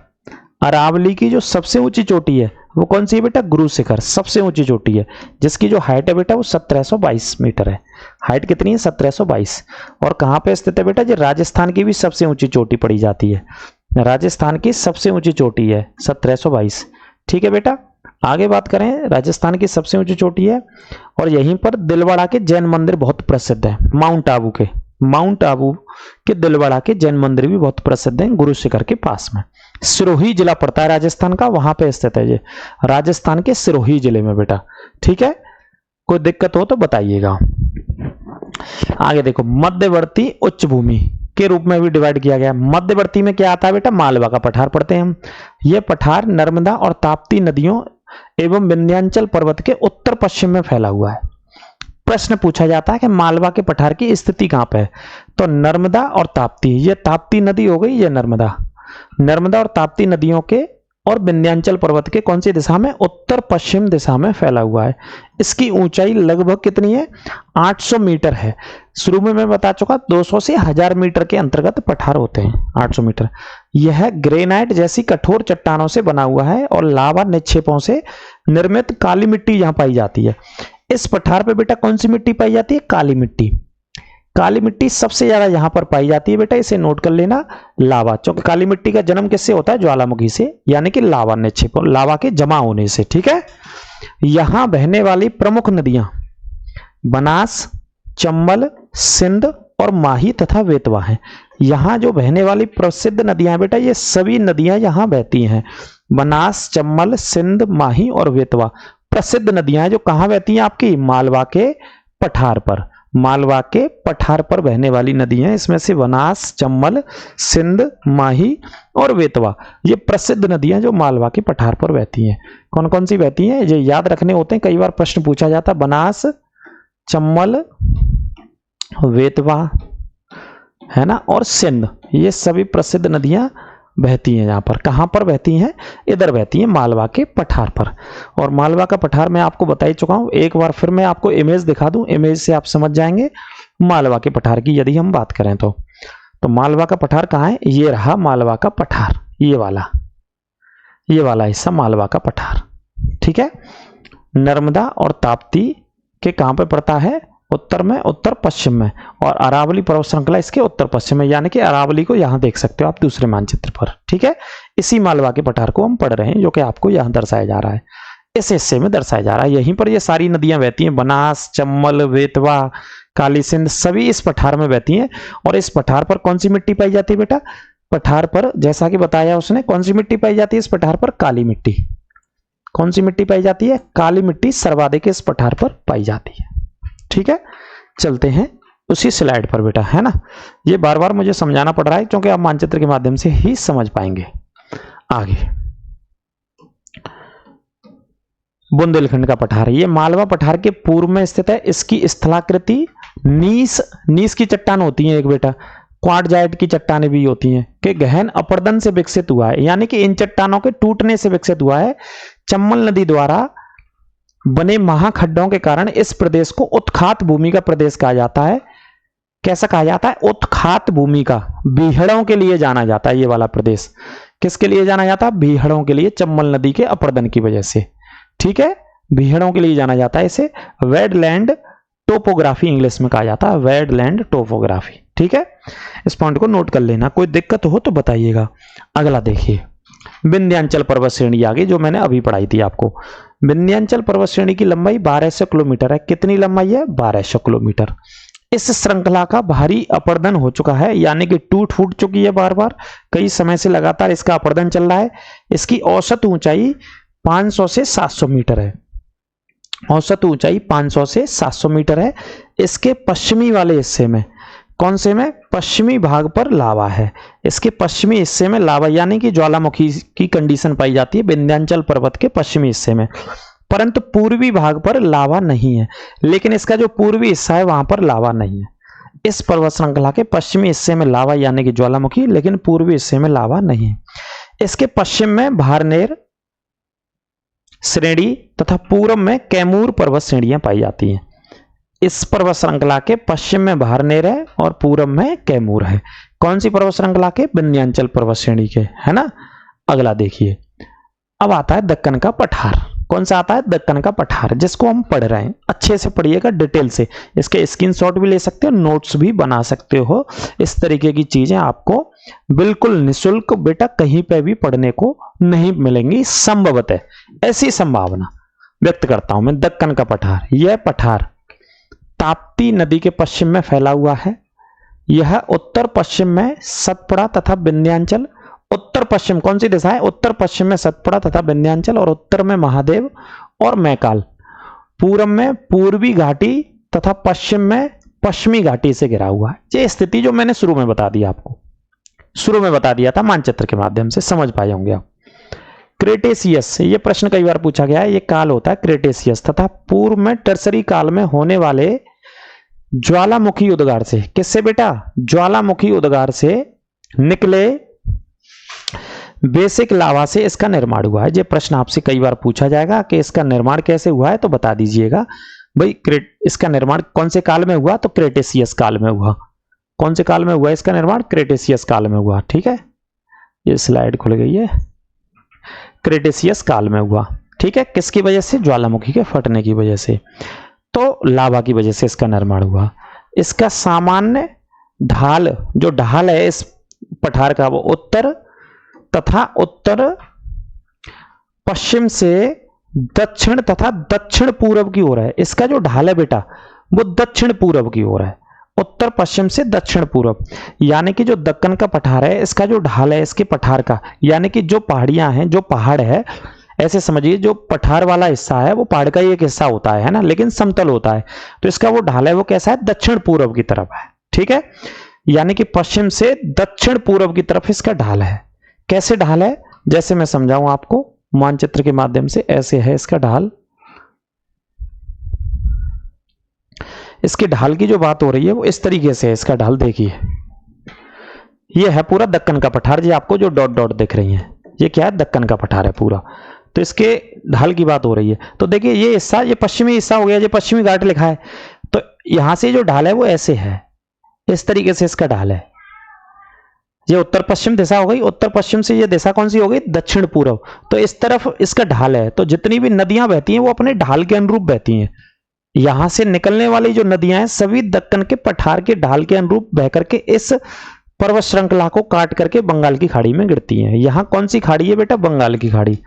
अरावली की जो सबसे ऊंची चोटी है वो कौन सी है बेटा? गुरु शिखर, सबसे ऊंची चोटी है, जिसकी जो हाइट है बेटा वो 1722 मीटर है। हाइट कितनी है? 1722। और कहां पे स्थित है बेटा? जो राजस्थान की भी सबसे ऊंची चोटी पड़ी जाती है। राजस्थान की सबसे ऊंची चोटी है 1722। ठीक है बेटा, आगे बात करें, राजस्थान की सबसे ऊंची चोटी है। और यहीं पर दिलवाड़ा के जैन मंदिर बहुत प्रसिद्ध है। माउंट आबू के दिलवाड़ा के जैन मंदिर भी बहुत प्रसिद्ध है, गुरु शिखर के पास में। सिरोही जिला पड़ता है राजस्थान का, वहां पे स्थित है ये, राजस्थान के सिरोही जिले में बेटा। ठीक है, कोई दिक्कत हो तो बताइएगा। आगे देखो, मध्यवर्ती उच्च भूमि के रूप में भी डिवाइड किया गया। मध्यवर्ती में क्या आता है बेटा? मालवा का पठार पढ़ते हैं हम। यह पठार नर्मदा और ताप्ती नदियों एवं विंध्याचल पर्वत के उत्तर पश्चिम में फैला हुआ है। प्रश्न पूछा जाता है कि मालवा के पठार की स्थिति कहां पे है? तो नर्मदा और ताप्ती, ये ताप्ती नदी हो गई, ये नर्मदा और ताप्ती नदियों के और विंध्याचल पर्वत के कौन सी दिशा में? उत्तर पश्चिम दिशा में फैला हुआ है। इसकी ऊंचाई लगभग कितनी है? 800 मीटर है। शुरू में मैं बता चुका 200 से 1000 मीटर के अंतर्गत पठार होते हैं। 800 मीटर। यह ग्रेनाइट जैसी कठोर चट्टानों से बना हुआ है और लावा निक्षेपों से निर्मित काली मिट्टी यहां पाई जाती है। इस पठार पे बेटा कौन सी मिट्टी पाई जाती है? काली मिट्टी। काली मिट्टी सबसे ज्यादा यहां पर पाई जाती है बेटा, इसे नोट कर लेना, लावा। क्योंकि काली मिट्टी का जन्म किससे होता है? ज्वालामुखी से, यानी कि लावा निक्षेप, लावा के जमा होने से। ठीक है, यहां बहने वाली प्रमुख नदियां बनास, चंबल, सिंध और माही तथा बेतवा हैं। यहां जो बहने वाली प्रसिद्ध नदियां बेटा, ये सभी नदियां यहां बहती हैं। बनास, चंबल, सिंध, माही और बेतवा प्रसिद्ध नदियां हैं, जो कहां बहती हैं? आपकी मालवा के पठार पर। मालवा के पठार पर बहने वाली नदियां, इसमें से बनास, चंबल, सिंध, माही और बेतवा, ये प्रसिद्ध नदियां जो मालवा के पठार पर बहती हैं। कौन कौन सी बहती हैं ये याद रखने होते हैं, कई बार प्रश्न पूछा जाता है। बनास, चंबल, बेतवा, है ना, और सिंध, ये सभी प्रसिद्ध नदियां बहती हैं यहाँ पर। कहाँ पर बहती हैं? इधर बहती हैं, मालवा के पठार पर। और मालवा का पठार मैं आपको बता ही चुका हूँ, एक बार फिर मैं आपको इमेज दिखा दूं, इमेज से आप समझ जाएंगे मालवा के पठार की यदि हम बात करें तो मालवा का पठार कहाँ है? ये रहा मालवा का पठार, ये वाला हिस्सा मालवा का पठार, ठीक है। नर्मदा और ताप्ती के कहां पे पड़ता है? उत्तर में, उत्तर पश्चिम में। और अरावली पर्वत श्रृंखला इसके उत्तर पश्चिम में, यानी कि अरावली को यहां देख सकते हो आप दूसरे मानचित्र पर, ठीक है। इसी मालवा के पठार को हम पढ़ रहे हैं, जो कि आपको यहां दर्शाया जा रहा है, इस हिस्से में दर्शाया जा रहा है। यहीं पर ये सारी नदियां बहती हैं, बनास, चंबल, बेतवा, काली सिंध, सभी इस पठार में बहती हैं। और इस पठार पर कौन सी मिट्टी पाई जाती है बेटा? पठार पर जैसा कि बताया उसने, कौन सी मिट्टी पाई जाती है इस पठार पर? काली मिट्टी। कौन सी मिट्टी पाई जाती है? काली मिट्टी सर्वाधिक इस पठार पर पाई जाती है, ठीक है। चलते हैं उसी स्लाइड पर बेटा, है ना। ये बार बार मुझे समझाना पड़ रहा है क्योंकि आप मानचित्र के माध्यम से ही समझ पाएंगे। आगे बुंदेलखंड का पठार, ये मालवा पठार के पूर्व में स्थित है। इसकी स्थलाकृति नीस की चट्टान होती है एक बेटा, क्वार्टजाइट की चट्टानें भी होती हैं, कि गहन अपर्दन से विकसित हुआ है, यानी कि इन चट्टानों के टूटने से विकसित हुआ है। चंबल नदी द्वारा बने महाखड्डों के कारण इस प्रदेश को उत्खात भूमि का प्रदेश कहा जाता है। कैसा कहा जाता है? उत्खात भूमि का। बीहड़ों के लिए जाना जाता है ये वाला प्रदेश। किसके लिए जाना जाता है? बीहड़ों के लिए, चंबल नदी के अपर्दन की वजह से, ठीक है। बीहड़ों के लिए जाना जाता है इसे। वेडलैंड टोपोग्राफी इंग्लिश में कहा जाता है, वेडलैंड टोपोग्राफी, ठीक है। इस पॉइंट को नोट कर लेना, कोई दिक्कत हो तो बताइएगा। अगला देखिए, विंध्याचल पर्वत श्रेणी आगे, जो मैंने अभी पढ़ाई थी आपको। विंध्याचल पर्वत श्रेणी की लंबाई 1200 किलोमीटर है। कितनी लंबाई है? 1200 किलोमीटर। इस श्रृंखला का भारी अपर्दन हो चुका है, यानी कि टूट फूट चुकी है बार बार, कई समय से लगातार इसका अपर्दन चल रहा है। इसकी औसत ऊंचाई 500 से 700 मीटर है। औसत ऊंचाई 500 से 700 मीटर है। इसके पश्चिमी वाले हिस्से में, कौन से में? पश्चिमी भाग पर लावा है। इसके पश्चिमी हिस्से में लावा, यानी कि ज्वालामुखी की कंडीशन पाई जाती है विंध्याचल पर्वत के पश्चिमी हिस्से में, परंतु पूर्वी भाग पर लावा नहीं है। लेकिन इसका जो पूर्वी हिस्सा है वहां पर लावा नहीं है। इस पर्वत श्रृंखला के पश्चिमी हिस्से में लावा, यानी कि ज्वालामुखी, लेकिन पूर्वी हिस्से में लावा नहीं है। इसके पश्चिम में भारनेर श्रेणी तथा पूर्व में कैमूर पर्वत श्रेणियां पाई जाती हैं। इस पर्वत श्रृंखला के पश्चिम में भारनेर है और पूर्व में कैमूर है। कौन सी पर्वत श्रृंखला के? विंध्याचल पर्वत श्रेणी के, है ना। अगला देखिए, अब आता है दक्कन का पठार। कौन सा आता है? दक्कन का पठार, जिसको हम पढ़ रहे हैं। अच्छे से पढ़िएगा, डिटेल से। इसके स्क्रीनशॉट भी ले सकते हो, नोट्स भी बना सकते हो। इस तरीके की चीजें आपको बिल्कुल निःशुल्क बेटा कहीं पे भी पढ़ने को नहीं मिलेंगी, संभवतः ऐसी संभावना व्यक्त करता हूं मैं। दक्कन का पठार, यह पठार ताप्ती नदी के पश्चिम में फैला हुआ है। यह उत्तर पश्चिम में सतपुड़ा तथा विंध्याचल, उत्तर पश्चिम कौन सी दिशा है? उत्तर पश्चिम में सतपुड़ा तथा विंध्याचल, और उत्तर में महादेव और मैकाल। पूर्व में पूर्वी घाटी तथा पश्चिम में पश्चिमी घाटी से घिरा हुआ है। ये स्थिति जो मैंने शुरू में बता दी आपको, शुरू में बता दिया था मानचित्र के माध्यम से, समझ पाए होंगे आप। क्रेटेशियस, ये प्रश्न कई बार पूछा गया है। ये काल होता है क्रेटेशियस, तथा पूर्व में टर्सरी काल में होने वाले ज्वालामुखी उद्गार से। किससे बेटा? ज्वालामुखी उद्गार से निकले बेसिक लावा से इसका निर्माण हुआ है। ये प्रश्न आपसे कई बार पूछा जाएगा कि इसका निर्माण कैसे हुआ है, तो बता दीजिएगा भाई। इसका निर्माण कौन से काल में हुआ? तो क्रेटेशियस काल में हुआ। कौन से काल में हुआ इसका निर्माण? क्रेटेशियस काल में हुआ, ठीक है। ये स्लाइड खुल गई है। क्रेटेशियस काल में हुआ, ठीक है। किसकी वजह से? ज्वालामुखी के फटने की वजह से, तो लावा की वजह से इसका निर्माण हुआ। इसका सामान्य ढाल, जो ढाल है इस पठार का, वो उत्तर तथा उत्तर पश्चिम से दक्षिण तथा दक्षिण पूर्व की ओर है। इसका जो ढाल है बेटा, वो दक्षिण पूर्व की ओर है, उत्तर पश्चिम से दक्षिण पूर्व। यानी कि जो दक्कन का पठार है, इसका जो ढाल है इसके पठार का, यानी कि जो पहाड़ियां हैं, जो पहाड़ है, ऐसे समझिए जो पठार वाला हिस्सा है वो पहाड़ का ही एक हिस्सा होता है ना, लेकिन समतल होता है। तो इसका वो ढाल है वो कैसा है? दक्षिण पूर्व की तरफ है, ठीक है। यानी कि पश्चिम से दक्षिण पूर्व की तरफ इसका ढाल है। कैसे ढाल है? जैसे मैं समझाऊं आपको मानचित्र के माध्यम से। ऐसे है इसका ढाल। इसके ढाल की जो बात हो रही है वो इस तरीके से है। इसका ढाल देखिए, ये है पूरा दक्कन का पठार, जी आपको जो डॉट डॉट दिख रही हैं ये क्या है, दक्कन का पठार है पूरा। तो इसके ढाल की बात हो रही है। तो देखिए ये हिस्सा, ये पश्चिमी हिस्सा हो गया, ये पश्चिमी घाट लिखा है, तो यहां से जो ढाल है वो ऐसे है, इस तरीके से इसका ढाल है। ये उत्तर पश्चिम दिशा हो गई, उत्तर पश्चिम से ये दिशा कौन सी हो गई, दक्षिण पूर्व। तो इस तरफ इसका ढाल है, तो जितनी भी नदियां बहती हैं वो अपने ढाल के अनुरूप बहती हैं। यहां से निकलने वाली जो नदियां हैं सभी दक्कन के पठार के ढाल के अनुरूप बह करके इस पर्वत श्रृंखला को काट करके बंगाल की खाड़ी में गिरती हैं। यहां कौन सी खाड़ी है बेटा, बंगाल की खाड़ी,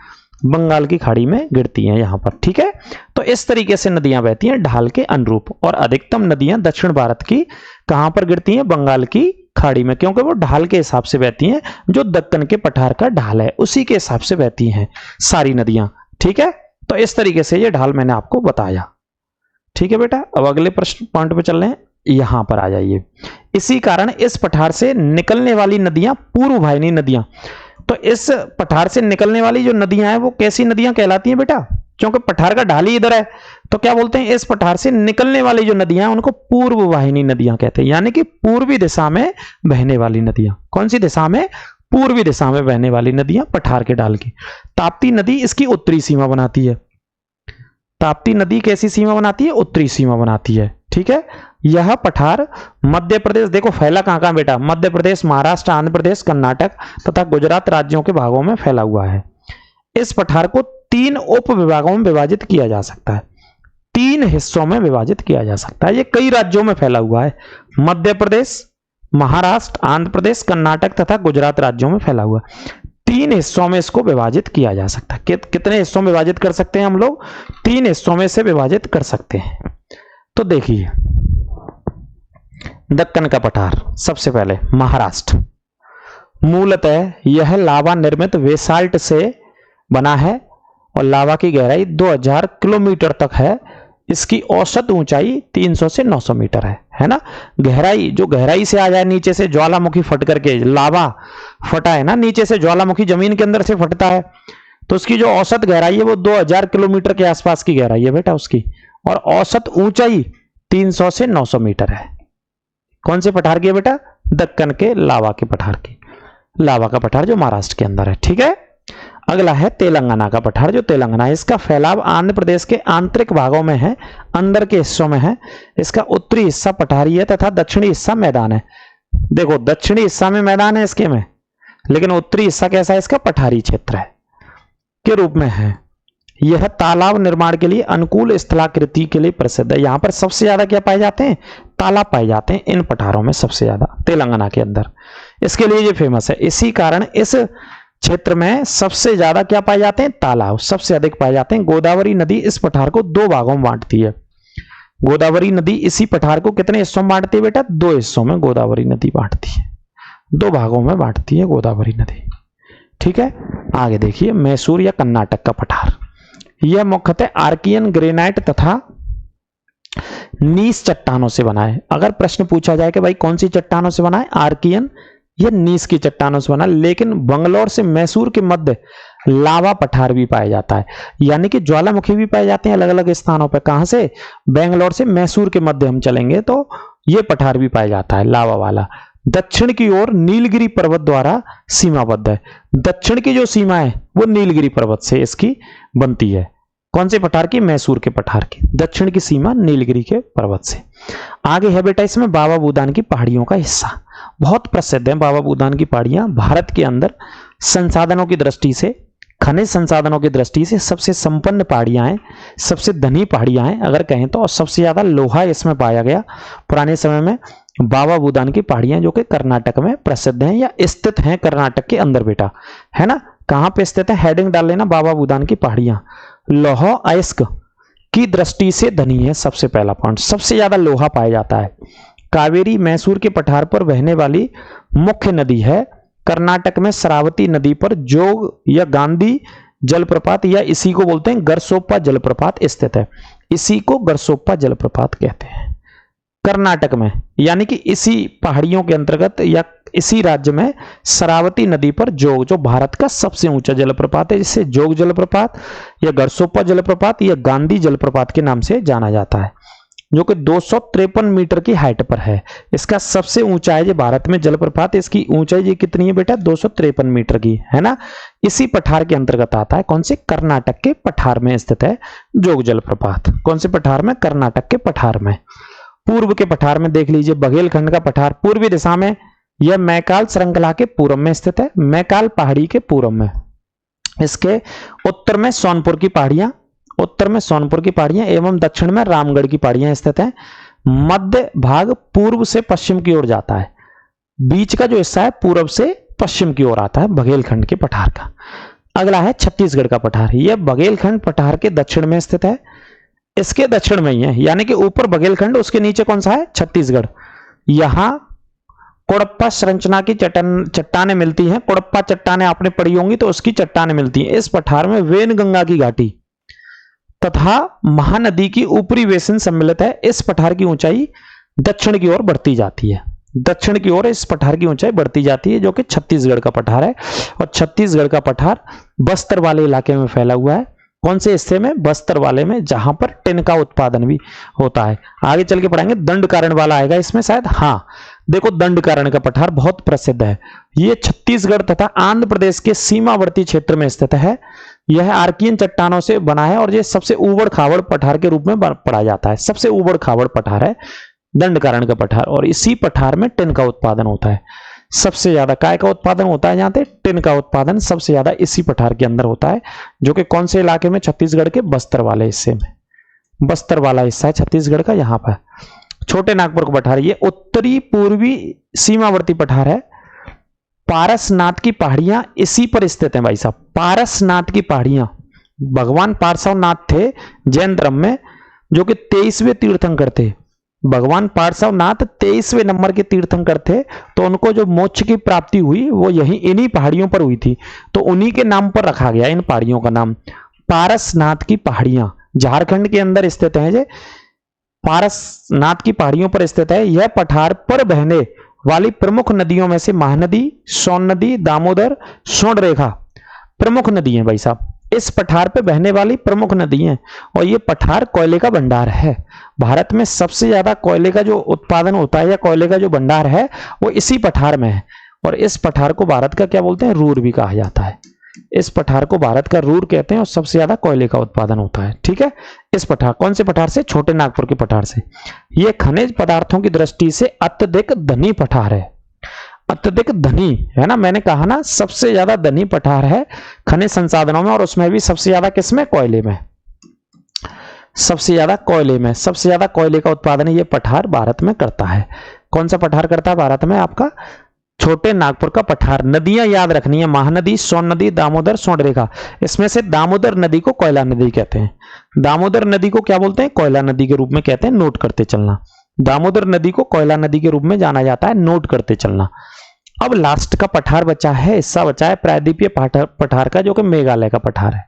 बंगाल की खाड़ी में गिरती हैं यहां पर, ठीक है। तो इस तरीके से नदियां बहती हैं ढाल के अनुरूप, और अधिकतम नदियां दक्षिण भारत की कहां पर गिरती हैं, बंगाल की खाड़ी में, क्योंकि वो ढाल के हिसाब से बहती हैं, जो दक्कन के पठार का ढाल है उसी के हिसाब से बहती हैं सारी नदियां, ठीक है। तो इस तरीके से ये ढाल मैंने आपको बताया, ठीक है बेटा। अब अगले प्रश्न पॉइंट पे चल रहे हैं, यहां पर आ जाइए। इसी कारण इस पठार से निकलने वाली नदियां पूर्व वाहिनी नदियां, तो इस पठार से निकलने वाली जो नदियां हैं वो कैसी नदियां कहलाती हैं बेटा, क्योंकि पठार का ढाल ही इधर है, तो क्या बोलते हैं, इस पठार से निकलने वाली जो नदियां हैं उनको पूर्व वाहिनी नदियां कहते हैं, यानी कि पूर्वी दिशा में बहने वाली नदियां। कौन सी दिशा में, पूर्वी दिशा में बहने वाली नदियां पठार के ढाल की। ताप्ती नदी इसकी उत्तरी सीमा बनाती है, ताप्ती नदी कैसी सीमा बनाती है, उत्तरी सीमा बनाती है, ठीक है। यह पठार मध्य प्रदेश, देखो फैला कहां कहां बेटा, मध्य प्रदेश, महाराष्ट्र, आंध्र प्रदेश, कर्नाटक तथा गुजरात राज्यों के भागों में फैला हुआ है। इस पठार को 3 उप विभागों में विभाजित किया जा सकता है, 3 हिस्सों में विभाजित किया जा सकता है। ये कई राज्यों में फैला हुआ है, मध्य प्रदेश, महाराष्ट्र, आंध्र प्रदेश, कर्नाटक तथा गुजरात राज्यों में फैला हुआ है। 3 हिस्सों में इसको विभाजित किया जा सकता है। कितने हिस्सों में विभाजित कर सकते हैं हम लोग, 3 हिस्सों में से विभाजित कर सकते हैं। तो देखिए दक्कन का पठार, सबसे पहले महाराष्ट्र, मूलतः यह लावा निर्मित बेसाल्ट से बना है और लावा की गहराई 2000 किलोमीटर तक है। इसकी औसत ऊंचाई 300 से 900 मीटर है ना। गहराई, जो गहराई से आ जाए नीचे से, ज्वालामुखी फट करके लावा फटा है ना, नीचे से ज्वालामुखी जमीन के अंदर से फटता है, तो उसकी जो औसत गहराई है वो 2000 किलोमीटर के आसपास की गहराई है बेटा उसकी, और औसत ऊंचाई 300 से 900 मीटर है। कौन से पठार की है बेटा, दक्कन के लावा के पठार की, लावा का पठार जो महाराष्ट्र के अंदर है, ठीक है। अगला है तेलंगाना का पठार, जो तेलंगाना है, इसका फैलाव आंध्र प्रदेश के आंतरिक भागों में है, अंदर के हिस्सों में है। इसका उत्तरी हिस्सा पठारी है तथा दक्षिणी हिस्सा मैदान है। देखो दक्षिणी हिस्सा में मैदान है इसके में, लेकिन उत्तरी हिस्सा कैसा है इसका, पठारी क्षेत्र है के रूप में है। यह तालाब निर्माण के लिए अनुकूल स्थलाकृति के लिए प्रसिद्ध है। यहां पर सबसे ज्यादा क्या पाए जाते हैं, तालाब पाए जाते हैं इन पठारों में सबसे ज्यादा, तेलंगाना के अंदर, इसके लिए ये फेमस है। इसी कारण इस क्षेत्र में सबसे ज्यादा क्या पाए जाते हैं, तालाब सबसे अधिक पाए जाते हैं। गोदावरी नदी इस पठार को 2 भागों में बांटती है। गोदावरी नदी इसी पठार को कितने हिस्सों में बांटती है बेटा, 2 हिस्सों में गोदावरी नदी बांटती है, 2 भागों में बांटती है गोदावरी नदी, ठीक है। आगे देखिए मैसूर या कर्नाटक का पठार, यह मुख्यतः आर्कियन ग्रेनाइट तथा नीस चट्टानों से बना है। अगर प्रश्न पूछा जाए कि भाई कौन सी चट्टानों से बना है, आर्कियन या नीस की चट्टानों से बना, लेकिन बंगलौर से मैसूर के मध्य लावा पठार भी पाया जाता है, यानी कि ज्वालामुखी भी पाए जाते हैं अलग अलग स्थानों पर। कहां से, बेंगलोर से मैसूर के मध्य हम चलेंगे तो यह पठार भी पाया जाता है लावा वाला। दक्षिण की ओर नीलगिरी पर्वत द्वारा सीमाबद्ध है। दक्षिण की जो सीमा है वो नीलगिरी पर्वत से इसकी बनती है। कौन से पठार की, मैसूर के पठार की दक्षिण की सीमा नीलगिरी के पर्वत से। आगे है बेटा इसमें बाबा बूदान की पहाड़ियों का हिस्सा, बहुत प्रसिद्ध है बाबा बूदान की पहाड़ियां। भारत के अंदर संसाधनों की दृष्टि से, खनिज संसाधनों की दृष्टि से सबसे संपन्न पहाड़ियां हैं, सबसे धनी पहाड़ियां हैं अगर कहें तो, और सबसे ज्यादा लोहा इसमें पाया गया पुराने समय में। बाबा बूदान की पहाड़ियां जो कि कर्नाटक में प्रसिद्ध हैं या स्थित हैं कर्नाटक के अंदर बेटा, है ना। कहां पे स्थित है, हेडिंग डाल लेना, बाबा बूदान की पहाड़ियां लौह अयस्क की दृष्टि से धनी है। सबसे पहला पॉइंट, सबसे ज्यादा लोहा पाया जाता है। कावेरी मैसूर के पठार पर बहने वाली मुख्य नदी है। कर्नाटक में शरावती नदी पर जोग या गांधी जलप्रपात या इसी को बोलते हैं गरसोप्पा जलप्रपात स्थित है। इसी को गरसोप्पा जलप्रपात कहते हैं कर्नाटक में, यानी कि इसी पहाड़ियों के अंतर्गत या इसी राज्य में शरावती नदी पर जोग, जो भारत का सबसे ऊंचा जलप्रपात है, जिसे जोग जलप्रपात या गरसोप्पा जलप्रपात या गांधी जलप्रपात के नाम से जाना जाता है। जो कि 253 मीटर की हाइट पर है। इसका सबसे ऊंचा है जो भारत में जलप्रपात, इसकी ऊंचाई जी कितनी है बेटा, 253 मीटर की, है ना। इसी पठार के अंतर्गत आता है, कौन से, कर्नाटक के पठार में स्थित है जोग जलप्रपात। कौन से पठार में, कर्नाटक के पठार में। पूर्व के पठार में देख लीजिए, बघेलखंड का पठार पूर्वी दिशा में, यह मैकाल श्रृंखला के पूर्व में स्थित है, मैकाल पहाड़ी के पूर्व में। इसके उत्तर में सोनपुर की पहाड़ियां, उत्तर में सोनपुर की पहाड़ियां एवं दक्षिण में रामगढ़ की पहाड़ियां स्थित हैं। मध्य भाग पूर्व से पश्चिम की ओर जाता है, बीच का जो हिस्सा है पूर्व से पश्चिम की ओर आता है बघेलखंड के पठार का। अगला है छत्तीसगढ़ का पठार, यह बघेलखंड पठार के दक्षिण में स्थित है, इसके दक्षिण में ही है, यानी कि ऊपर बघेलखंड, उसके नीचे कौन सा है, छत्तीसगढ़। यहां कोड़प्पा संरचना की चट्टानें मिलती हैं। कोड़प्पा चट्टानें आपने पढ़ी होंगी तो उसकी चट्टानें मिलती हैं। इस पठार में वेनगंगा की घाटी तथा महानदी की ऊपरी बेसिन सम्मिलित है। इस पठार की ऊंचाई दक्षिण की ओर बढ़ती जाती है, दक्षिण की ओर इस पठार की ऊंचाई बढ़ती जाती है, जो कि छत्तीसगढ़ का पठार है। और छत्तीसगढ़ का पठार बस्तर वाले इलाके में फैला हुआ है। कौन से हिस्से में, बस्तर वाले में, जहां पर टिन का उत्पादन भी होता है। आगे चल के पढ़ेंगे, दंडकारण्य वाला आएगा इसमें शायद, हाँ देखो दंडकारण्य का पठार बहुत प्रसिद्ध है। यह छत्तीसगढ़ तथा आंध्र प्रदेश के सीमावर्ती क्षेत्र में स्थित है। यह आर्कियन चट्टानों से बना है और यह सबसे ऊबड़ खाबड़ पठार के रूप में पढ़ा जाता है। सबसे ऊबड़ खाबड़ पठार है दंडकारण्य का पठार, और इसी पठार में टिन का उत्पादन होता है। सबसे ज्यादा काय का उत्पादन होता है, जहां पे टिन का उत्पादन सबसे ज्यादा इसी पठार के अंदर होता है, जो कि कौन से इलाके में, छत्तीसगढ़ के बस्तर वाले हिस्से में। बस्तर वाला हिस्सा है छत्तीसगढ़ का, यहां पर छोटे नागपुर का पठार, ये उत्तरी पूर्वी सीमावर्ती पठार है। पारसनाथ की पहाड़ियां इसी पर स्थित हैं भाई साहब। पारसनाथ की पहाड़ियां, भगवान पार्श्वनाथ थे जैन धर्म में, जो कि 23वें तीर्थंकर थे। भगवान पार्श्वनाथ 23वें नंबर के तीर्थंकर थे, तो उनको जो मोक्ष की प्राप्ति हुई वो यही इन्हीं पहाड़ियों पर हुई थी, तो उन्हीं के नाम पर रखा गया इन पहाड़ियों का नाम। पारसनाथ की पहाड़ियां झारखंड के अंदर स्थित हैं, जे पारसनाथ की पहाड़ियों पर स्थित है। यह पठार पर बहने वाली प्रमुख नदियों में से महानदी, सोन नदी, दामोदर, स्वर्णरेखा प्रमुख नदी है भाई साहब। इस पठार पे बहने वाली प्रमुख नदी है, और ये पठार कोयले का भंडार है। भारत में सबसे ज्यादा कोयले का जो उत्पादन होता है या कोयले का जो भंडार है वो इसी पठार में है। और इस पठार को भारत का क्या बोलते हैं, रूर भी कहा जाता है। इस पठार को भारत का रूर कहते हैं, और सबसे ज्यादा कोयले का उत्पादन होता है। ठीक है, इस पठार, कौन से पठार से, छोटे नागपुर के पठार से। यह खनिज पदार्थों की दृष्टि से अत्यधिक धनी पठार है। अत्यधिक धनी है ना, मैंने कहा ना सबसे ज्यादा धनी पठार है खनिज संसाधनों में, और उसमें भी सबसे ज्यादा किसमें, कोयले में। सबसे ज्यादा कोयले में, सबसे ज्यादा कोयले का उत्पादन ये पठार भारत में करता है। कौन सा पठार करता है भारत में, आपका छोटे नागपुर का पठार। नदियां याद रखनी है, महानदी, सोन नदी, दामोदर, स्वर्णरेखा। इसमें से दामोदर नदी को कोयला नदी कहते हैं। दामोदर नदी को क्या बोलते हैं, कोयला नदी के रूप में कहते हैं, नोट करते चलना। दामोदर नदी को कोयला नदी के रूप में जाना जाता है, नोट करते चलना। अब लास्ट का पठार बचा है, हिस्सा बचा है प्रायद्वीपीय पठार का, जो कि मेघालय का पठार है।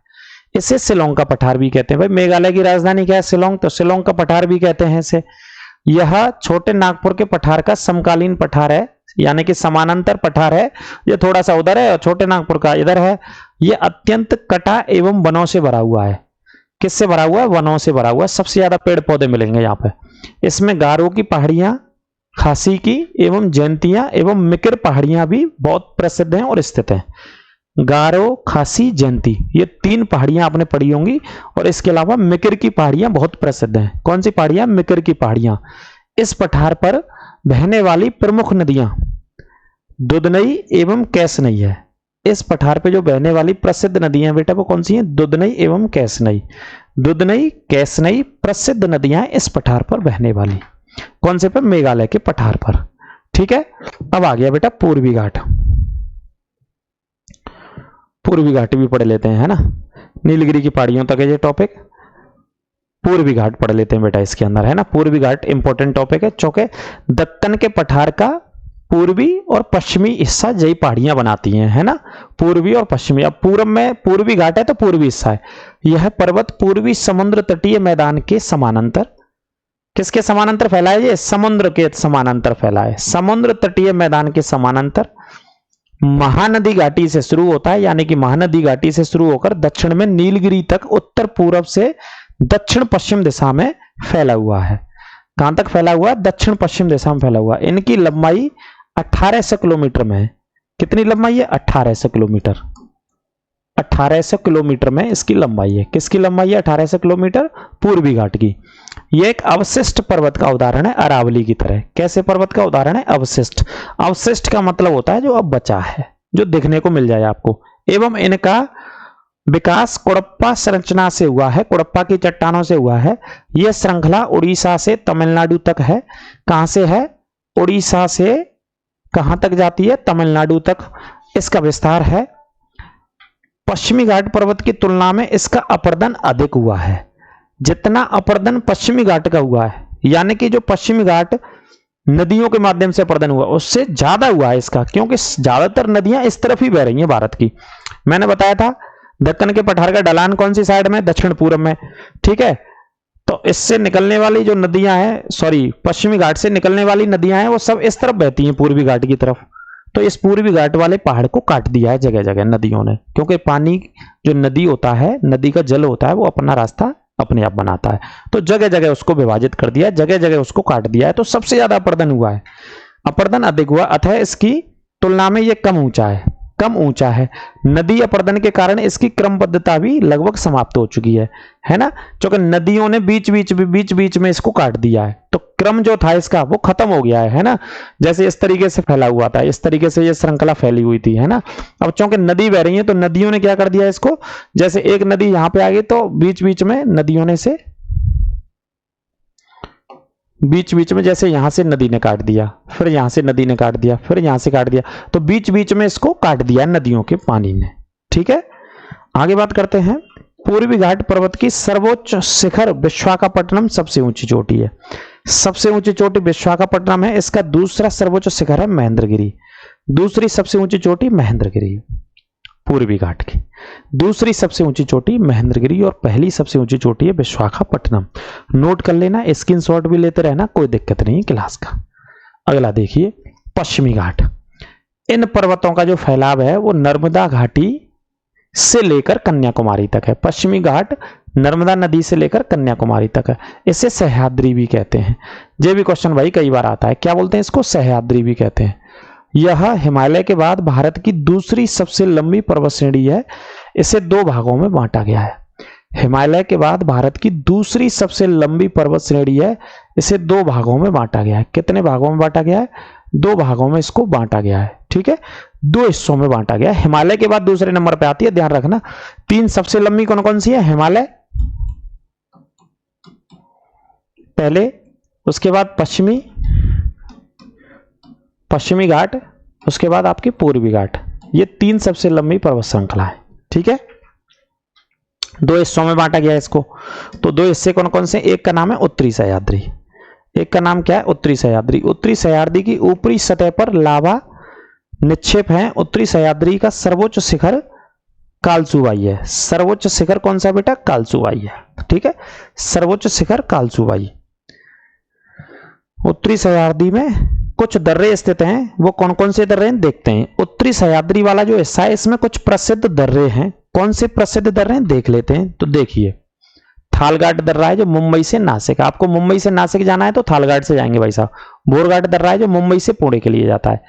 इसे शिलोंग का पठार भी कहते हैं। भाई मेघालय की राजधानी क्या है, शिलोंग, तो शिलोंग का पठार भी कहते हैं इसे। यह छोटे नागपुर के पठार का समकालीन पठार है, यानी कि समानांतर पठार है। ये थोड़ा सा उधर है और छोटे नागपुर का इधर है। यह अत्यंत कटा एवं वनों से भरा हुआ है। किससे भरा हुआ है, वनों से भरा हुआ है। सबसे ज्यादा पेड़ पौधे मिलेंगे यहाँ पे। इसमें गारो की पहाड़ियां, खासी की एवं जयंतियां एवं मिकिर पहाड़ियां भी बहुत प्रसिद्ध हैं और स्थित हैं। गारो, खासी, जयंती, ये 3 पहाड़ियां आपने पढ़ी होंगी। और इसके अलावा मिकिर की पहाड़ियां बहुत प्रसिद्ध हैं। कौन सी पहाड़ियां, मिकिर की पहाड़ियां। इस पठार पर बहने वाली प्रमुख नदियां दुधनई एवं कैसनई है। इस पठार पे जो बहने वाली प्रसिद्ध नदियां बेटा वो कौन सी हैं, दुधनई एवं कैसनई। दुधनई, कैसनई प्रसिद्ध नदियां इस पठार पर बहने वाली। कौन से पर, मेघालय के पठार पर। ठीक है, अब आ गया बेटा पूर्वी घाट। पूर्वी घाट भी पढ़ लेते हैं, है ना, नीलगिरी की पहाड़ियों तक है ये टॉपिक। पूर्वी घाट पढ़ लेते हैं बेटा इसके अंदर, है ना। पूर्वी घाट इंपॉर्टेंट टॉपिक है, चौके दक्कन के पठार का पूर्वी और पश्चिमी हिस्सा जई पहाड़ियां बनाती हैं, है ना, पूर्वी और पश्चिमी। अब पूर्व में पूर्वी घाट है तो पूर्वी हिस्सा है। यह पर्वत पूर्वी समुद्र तटीय मैदान के समानांतर, किसके समानांतर फैला है, ये समुद्र के समानांतर फैला है। समुद्र तटीय मैदान के समानांतर महानदी घाटी से शुरू होता है, यानी कि महानदी घाटी से शुरू होकर दक्षिण में नीलगिरी तक उत्तर पूर्व से दक्षिण पश्चिम दिशा में फैला हुआ है। कहां तक फैला हुआ है? दक्षिण पश्चिम दिशा में फैला हुआ है। इनकी लंबाई 1800 किलोमीटर में है। कितनी लंबाई है? 1800 किलोमीटर। 1800 किलोमीटर में इसकी लंबाई है। किसकी लंबाई है? 1800 किलोमीटर, पूर्वी घाट की। यह एक अवशिष्ट पर्वत का उदाहरण है, अरावली की तरह। कैसे पर्वत का उदाहरण है? अवशिष्ट। अवशिष्ट का मतलब होता है जो अब बचा है, जो दिखने को मिल जाए आपको। एवं इनका विकास कुड़प्पा संरचना से हुआ है, कुड़प्पा की चट्टानों से हुआ है। यह श्रृंखला उड़ीसा से तमिलनाडु तक है। कहां से है? उड़ीसा से कहां तक जाती है? तमिलनाडु तक इसका विस्तार है। पश्चिमी घाट पर्वत की तुलना में इसका अपर्दन अधिक हुआ है। जितना अपर्दन पश्चिमी घाट का हुआ है, यानी कि जो पश्चिमी घाट नदियों के माध्यम से अपर्दन हुआ, उससे ज्यादा हुआ है इसका, क्योंकि ज्यादातर नदियां इस तरफ ही बह रही हैं भारत की। मैंने बताया था दक्कन के पठार का ढलान कौन सी साइड में? दक्षिण पूर्व में। ठीक है, तो इससे निकलने वाली जो नदियां हैं, सॉरी, पश्चिमी घाट से निकलने वाली नदियां हैं, वो सब इस तरफ बहती हैं, पूर्वी घाट की तरफ। तो इस पूर्वी घाट वाले पहाड़ को काट दिया है जगह जगह नदियों ने, क्योंकि पानी जो नदी होता है, नदी का जल होता है, वो अपना रास्ता अपने आप बनाता है। तो जगह जगह उसको विभाजित कर दिया है, जगह जगह उसको काट दिया है। तो सबसे ज्यादा अपर्दन हुआ है, अपर्दन अधिक हुआ, अतः इसकी तुलना में यह कम ऊंचा है, कम ऊंचा है। नदी अपर्दन के कारण इसकी क्रमबद्धता भी लगभग समाप्त हो चुकी है ना, क्योंकि नदियों ने बीच बीच में इसको काट दिया है। तो क्रम जो था इसका वो खत्म हो गया है ना। जैसे इस तरीके से फैला हुआ था, इस तरीके से ये श्रृंखला फैली हुई थी, है ना। अब चूंकि नदी बह रही है, तो नदियों ने क्या कर दिया इसको, जैसे एक नदी यहां पे आ गई, तो बीच बीच में नदियों ने से बीच बीच में, जैसे यहां से नदी ने काट दिया, फिर यहां से नदी ने काट दिया, फिर यहां से काट दिया, तो बीच बीच में इसको काट दिया नदियों के पानी ने। ठीक है, आगे बात करते हैं। पूर्वी घाट पर्वत की सर्वोच्च शिखर विशाखापट्टनम सबसे ऊंची चोटी है। सबसे ऊंची चोटी विशाखापट्टनम है। इसका दूसरा सर्वोच्च शिखर है महेंद्रगिरी। दूसरी सबसे ऊंची चोटी महेंद्रगिरी, पूर्वी घाट की दूसरी सबसे ऊंची चोटी महेंद्रगिरी, और पहली सबसे ऊंची चोटी है विशाखापट्टनम। नोट कर लेना, स्क्रीनशॉट भी लेते रहना, कोई दिक्कत नहीं क्लास का। अगला देखिए, पश्चिमी घाट। इन पर्वतों का जो फैलाव है वो नर्मदा घाटी से लेकर कन्याकुमारी तक है। पश्चिमी घाट नर्मदा नदी से लेकर कन्याकुमारी तक है। इसे सह्याद्री भी कहते हैं। ये भी क्वेश्चन भाई कई बार आता है, क्या बोलते हैं इसको? सह्याद्री भी कहते हैं। यह हिमालय के बाद भारत की दूसरी सबसे लंबी पर्वत श्रेणी है। इसे दो भागों में बांटा गया है। हिमालय के बाद भारत की दूसरी सबसे लंबी पर्वत श्रेणी है। इसे दो भागों में बांटा गया है। कितने भागों में बांटा गया है? दो भागों में इसको बांटा गया है। ठीक है, दो हिस्सों में बांटा गया है। हिमालय के बाद दूसरे नंबर पे आती है, ध्यान रखना। तीन सबसे लंबी कौन कौन सी है? हिमालय पहले, उसके बाद पश्चिमी घाट, उसके बाद आपकी पूर्वी घाट। ये तीन सबसे लंबी पर्वत श्रृंखला है। ठीक है, दो हिस्सों में बांटा गया इसको। तो दो हिस्से कौन कौन से? एक का नाम है उत्तरी सह्याद्री, एक का नाम क्या है? उत्तरी सह्याद्री। उत्तरी सह्याद्री की ऊपरी सतह पर लावा निक्षेप है। उत्तरी सह्याद्री का सर्वोच्च शिखर कालसुबाई है। सर्वोच्च शिखर कौन सा बेटा? कालसुबाई है। ठीक है, सर्वोच्च शिखर कालसुबाई। उत्तरी सह्याद्री में कुछ दर्रे स्थित हैं। वो कौन कौन से दर्रे हैं देखते हैं। उत्तरी सह्याद्री वाला जो हिस्सा है, इसमें कुछ प्रसिद्ध दर्रे हैं। कौन से प्रसिद्ध दर्रे हैं देख लेते हैं। तो देखिए, थालघाट दर्रा है जो मुंबई से नासिक, आपको मुंबई से नासिक जाना है तो थालघाट से जाएंगे भाई साहब। भोरघाट दर्रा है जो मुंबई से पुणे के लिए जाता है।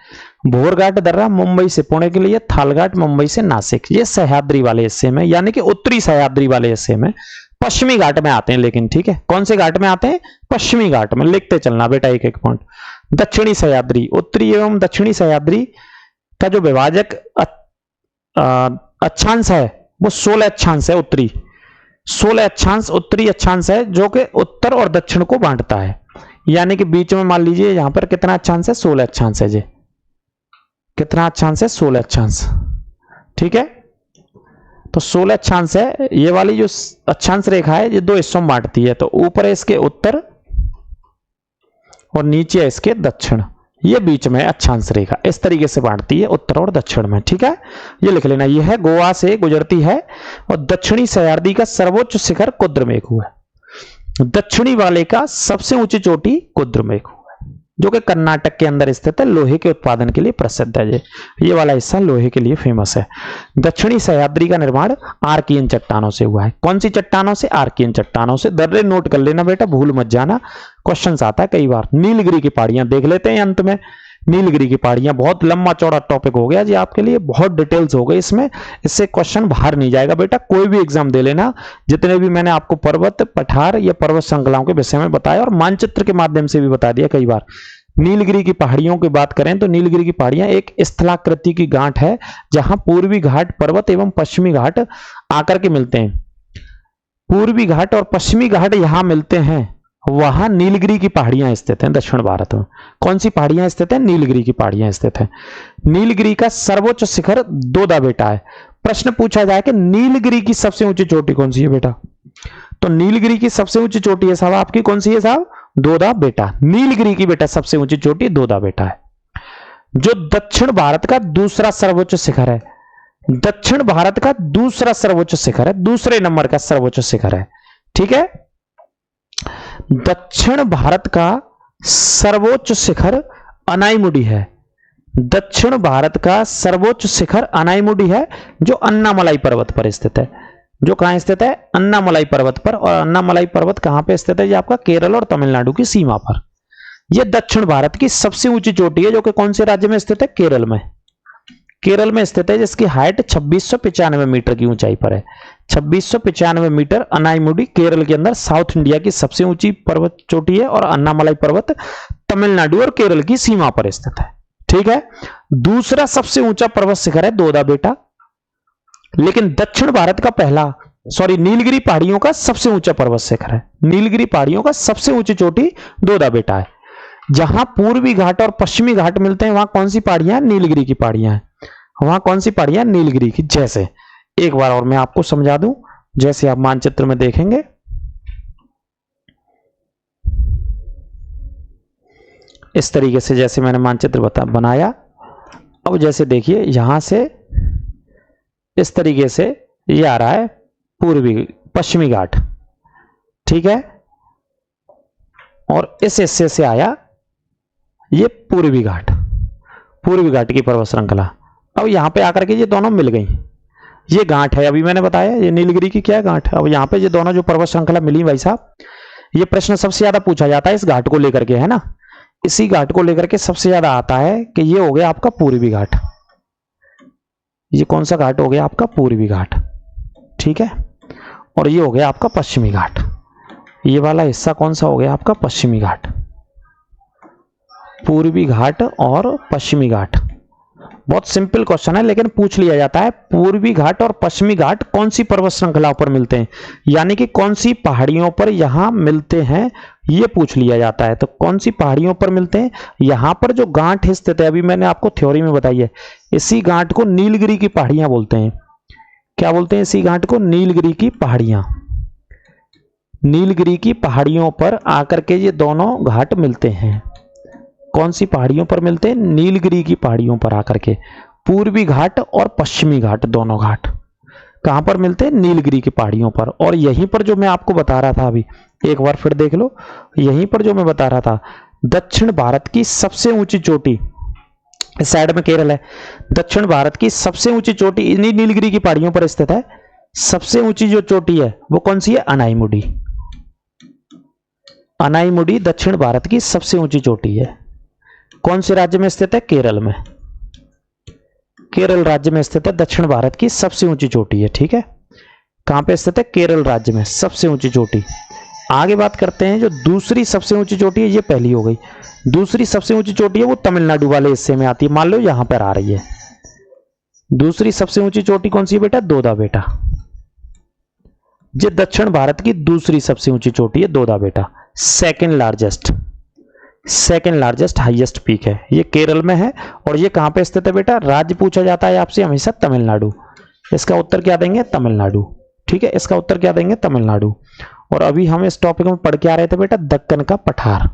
भोरघाट दर्रा मुंबई से पुणे के लिए, थालघाट मुंबई से नासिक। ये सह्याद्री वाले हिस्से में, यानी कि उत्तरी सह्याद्री वाले हिस्से में, पश्चिमी घाट में आते हैं। लेकिन ठीक है, कौन से घाट में आते हैं? पश्चिमी घाट में। लिखते चलना बेटा एक एक पॉइंट। दक्षिणी सह्याद्री, उत्तरी एवं दक्षिणी सह्याद्री का जो विभाजक अक्षांश है वो 16 अक्षांश है। उत्तरी 16 अक्षांश उत्तरी अक्षांश है, जो कि उत्तर और दक्षिण को बांटता है। यानी कि बीच में मान लीजिए यहां पर कितना अक्षांश है? 16 अक्षांश है। जी कितना अक्षांश है? 16 अक्षांश। ठीक है, तो 16 अक्षांश है। ये वाली जो अक्षांश रेखा है ये दो हिस्सों में बांटती है। तो ऊपर है इसके उत्तर और नीचे है इसके दक्षिण। ये बीच में अक्षांश रेखा इस तरीके से बांटती है उत्तर और दक्षिण में। ठीक है, ये लिख लेना। ये है गोवा से गुजरती है और दक्षिणी सह्याद्री का सर्वोच्च शिखर कुद्रेमुख है। दक्षिणी वाले का सबसे ऊंची चोटी कुद्रेमुख है। जो कि कर्नाटक के अंदर स्थित है, लोहे के उत्पादन के लिए प्रसिद्ध है। ये वाला हिस्सा लोहे के लिए फेमस है। दक्षिणी सह्याद्री का निर्माण आर्कियन चट्टानों से हुआ है। कौन सी चट्टानों से? आर्कियन चट्टानों से। दर्रे नोट कर लेना बेटा, भूल मत जाना, क्वेश्चन आता है कई बार। नीलगिरी की पहाड़ियां देख लेते हैं अंत में। नीलगिरी की पहाड़ियां, बहुत लंबा चौड़ा टॉपिक हो गया जी आपके लिए, बहुत डिटेल्स हो गई इसमें, इससे क्वेश्चन बाहर नहीं जाएगा बेटा। कोई भी एग्जाम दे लेना, जितने भी मैंने आपको पर्वत, पठार या पर्वत श्रृंखलाओं के विषय में बताया और मानचित्र के माध्यम से भी बता दिया कई बार। नीलगिरी की पहाड़ियों की बात करें तो नीलगिरी की पहाड़ियां एक स्थलाकृति की गांठ है, जहां पूर्वी घाट पर्वत एवं पश्चिमी घाट आकर के मिलते हैं। पूर्वी घाट और पश्चिमी घाट यहां मिलते हैं, वहां नीलगिरी की पहाड़ियां स्थित हैं दक्षिण भारत में। कौन सी पहाड़ियां स्थित हैं? नीलगिरी की पहाड़ियां स्थित हैं। नीलगिरी का सर्वोच्च शिखर दोदा बेटा है। प्रश्न पूछा जाए कि नीलगिरी की सबसे ऊंची चोटी कौन सी है बेटा, तो नीलगिरी की सबसे ऊंची चोटी है साहब आपकी, कौन सी है साहब? दोदा बेटा। नीलगिरी की बेटा सबसे ऊंची चोटी दोदा बेटा है। जो दक्षिण भारत का दूसरा सर्वोच्च शिखर है, दक्षिण भारत का दूसरा सर्वोच्च शिखर है, दूसरे नंबर का सर्वोच्च शिखर है, ठीक है। दक्षिण भारत का सर्वोच्च शिखर अनाईमुडी है। दक्षिण भारत का सर्वोच्च शिखर अनाईमुडी है, जो अन्नामलाई पर्वत पर स्थित है। जो कहां स्थित है? अन्नामलाई पर्वत पर। और अन्नामलाई पर्वत कहां पे स्थित है? ये आपका केरल और तमिलनाडु की सीमा पर। यह दक्षिण भारत की सबसे ऊंची चोटी है, जो कि कौन से राज्य में स्थित है? केरल में। केरल में स्थित है, जिसकी हाइट 2695 मीटर की ऊंचाई पर है। 2695 मीटर अनाईमुडी केरल के अंदर साउथ इंडिया की सबसे ऊंची पर्वत चोटी है, और अन्नामलाई पर्वत तमिलनाडु और केरल की सीमा पर स्थित है, ठीक है। दूसरा सबसे ऊंचा पर्वत शिखर है दोदा बेटा। लेकिन दक्षिण भारत का पहला, नीलगिरी पहाड़ियों का सबसे ऊंचा पर्वत शिखर है। नीलगिरी पहाड़ियों का सबसे ऊंची चोटी दोदा बेटा है। जहां पूर्वी घाट और पश्चिमी घाट मिलते हैं, वहां कौन सी पहाड़ियां? नीलगिरी की पहाड़ियां हैं। वहां कौन सी पहाड़ियां? नीलगिरी की। जैसे एक बार और मैं आपको समझा दूं, जैसे आप मानचित्र में देखेंगे, इस तरीके से जैसे मैंने मानचित्र बनाया। अब जैसे देखिए, यहां से इस तरीके से ये आ रहा है पश्चिमी घाट, ठीक है, और इस हिस्से से आया ये पूर्वी घाट की पर्वत श्रृंखला। अब यहां पे आकर के ये दोनों मिल गई। ये गांठ है, अभी मैंने बताया ये नीलगिरी की क्या गांठ है। अब यहां पे ये दोनों जो पर्वत श्रृंखला मिली भाई साहब, ये प्रश्न सबसे ज्यादा पूछा जाता है इस घाट को लेकर के, है ना। इसी घाट को लेकर के सबसे ज्यादा आता है कि ये हो गया आपका पूर्वी घाट। ये कौन सा घाट हो गया आपका? पूर्वी घाट, ठीक है। और ये हो गया आपका पश्चिमी घाट। ये वाला हिस्सा कौन सा हो गया आपका? पश्चिमी घाट। पूर्वी घाट और पश्चिमी घाट, बहुत सिंपल क्वेश्चन है, लेकिन पूछ लिया जाता है पूर्वी घाट और पश्चिमी घाट कौन सी पर्वत श्रृंखलाओं पर मिलते हैं, यानी कि कौन सी पहाड़ियों पर यहां मिलते हैं, यह पूछ लिया जाता है। तो कौन सी पहाड़ियों पर मिलते हैं? यहां पर जो गांठ स्थित है, अभी मैंने आपको थ्योरी में बताई है, इसी गांठ को नीलगिरी की पहाड़ियां बोलते हैं। क्या बोलते हैं इसी घाट को? नीलगिरी की पहाड़ियां। नीलगिरी की पहाड़ियों पर आकर के ये दोनों घाट मिलते हैं। कौन सी पहाड़ियों पर मिलते हैं? नीलगिरी की पहाड़ियों पर आकर के। पूर्वी घाट और पश्चिमी घाट, दोनों घाट कहां पर मिलते हैं? नीलगिरी की पहाड़ियों पर। और यहीं पर जो मैं आपको बता रहा था, अभी एक बार फिर देख लो, यहीं पर जो मैं बता रहा था, दक्षिण भारत की सबसे ऊंची चोटी, इस साइड में केरल है, दक्षिण भारत की सबसे ऊंची चोटी इन्हीं नीलगिरी की पहाड़ियों पर स्थित है। सबसे ऊंची जो चोटी है वो कौन सी है? अनाईमुडी। अनाईमुडी दक्षिण भारत की सबसे ऊंची चोटी है। कौन से राज्य में स्थित है? केरल में। केरल राज्य में स्थित है, दक्षिण भारत की सबसे ऊंची चोटी है, ठीक है। कहां पे स्थित है? केरल राज्य में सबसे ऊंची चोटी। आगे बात करते हैं, जो दूसरी सबसे ऊंची चोटी है, ये पहली हो गई। दूसरी सबसे ऊंची चोटी है वो तमिलनाडु वाले हिस्से में आती है, मान लो यहां पर आ रही है। दूसरी सबसे ऊंची चोटी कौन सी है बेटा? दोदा बेटा। ये दक्षिण भारत की दूसरी सबसे ऊंची चोटी है दोदा बेटा। सेकेंड लार्जेस्ट हाईएस्ट पीक है, ये केरल में है। और ये कहां पे स्थित है बेटा? राज्य पूछा जाता है आपसे हमेशा तमिलनाडु। इसका उत्तर क्या देंगे? तमिलनाडु, ठीक है। इसका उत्तर क्या देंगे? तमिलनाडु। और अभी हम इस टॉपिक में पढ़ के आ रहे थे बेटा दक्कन का पठार।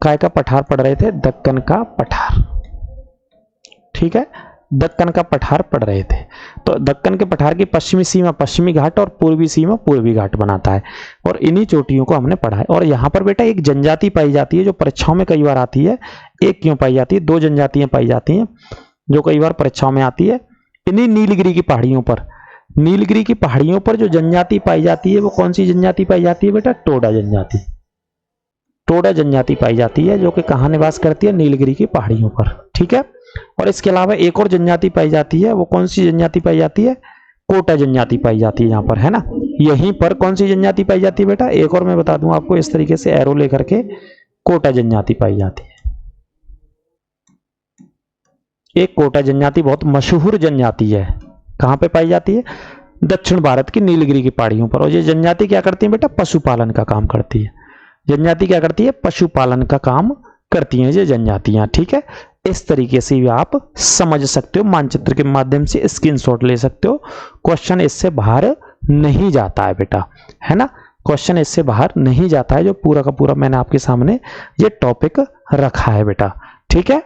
काय का पठार पढ़ रहे थे? दक्कन का पठार, ठीक है। दक्कन का पठार पढ़ रहे थे। तो दक्कन के पठार की पश्चिमी सीमा पश्चिमी घाट और पूर्वी सीमा पूर्वी घाट बनाता है, और इन्हीं चोटियों को हमने पढ़ा है। और यहाँ पर बेटा एक जनजाति पाई जाती है जो परीक्षाओं में कई बार आती है। एक क्यों पाई जाती है, दो जनजातियां पाई जाती हैं जो कई बार परीक्षाओं में आती है। इन्हीं नीलगिरी की पहाड़ियों पर, नीलगिरी की पहाड़ियों पर जो जनजाति पाई जाती है वो कौन सी जनजाति पाई जाती है बेटा, टोडा जनजाति। टोडा जनजाति पाई जाती है जो कि कहाँ निवास करती है, नीलगिरी की पहाड़ियों पर। ठीक है। और इसके अलावा एक और जनजाति पाई जाती है, वो कौन सी जनजाति पाई जाती है, कोटा जनजाति पाई जाती है यहाँ पर, है ना। यहीं पर कौन सी जनजाति पाई जाती है बेटा, एक और मैं बता दूं आपको इस तरीके से एरो लेकर के, कोटा जनजाति पाई जाती है। एक कोटा जनजाति बहुत मशहूर जनजाति है, कहां पे पाई जाती है, दक्षिण भारत की नीलगिरी की पहाड़ियों पर। और ये जनजाति क्या करती है बेटा, पशुपालन का काम करती है। जनजाति क्या करती है, पशुपालन का काम करती हैं ये जनजातियां। ठीक है। इस तरीके से भी आप समझ सकते हो, मानचित्र के माध्यम से स्क्रीनशॉट ले सकते हो। क्वेश्चन इससे बाहर नहीं जाता है बेटा, है ना। क्वेश्चन इससे बाहर नहीं जाता है, जो पूरा का पूरा मैंने आपके सामने ये टॉपिक रखा है बेटा। ठीक है।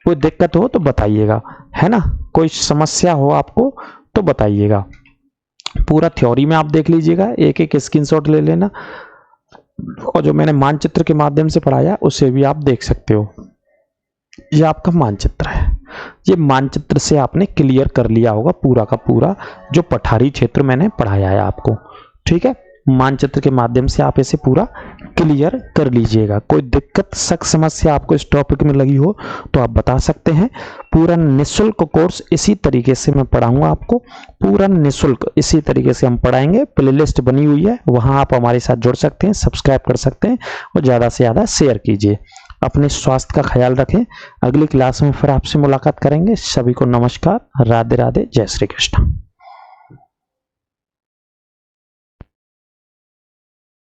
कोई दिक्कत हो तो बताइएगा, है ना, कोई समस्या हो आपको तो बताइएगा। पूरा थ्योरी में आप देख लीजिएगा, एक एक स्क्रीनशॉट ले लेना, और जो मैंने मानचित्र के माध्यम से पढ़ाया उसे भी आप देख सकते हो। ये आपका मानचित्र है, ये मानचित्र से आपने क्लियर कर लिया होगा पूरा का पूरा जो पठारी क्षेत्र मैंने पढ़ाया है आपको। ठीक है। मानचित्र के माध्यम से आप इसे पूरा क्लियर कर लीजिएगा। कोई दिक्कत शक समस्या आपको इस टॉपिक में लगी हो तो आप बता सकते हैं। पूरा निःशुल्क कोर्स इसी तरीके से मैं पढ़ाऊंगा आपको, पूरा निःशुल्क इसी तरीके से हम पढ़ाएंगे। प्लेलिस्ट बनी हुई है, वहां आप हमारे साथ जुड़ सकते हैं, सब्सक्राइब कर सकते हैं, और ज़्यादा से ज़्यादा शेयर कीजिए। अपने स्वास्थ्य का ख्याल रखें। अगली क्लास में फिर आपसे मुलाकात करेंगे। सभी को नमस्कार, राधे राधे, जय श्री कृष्ण।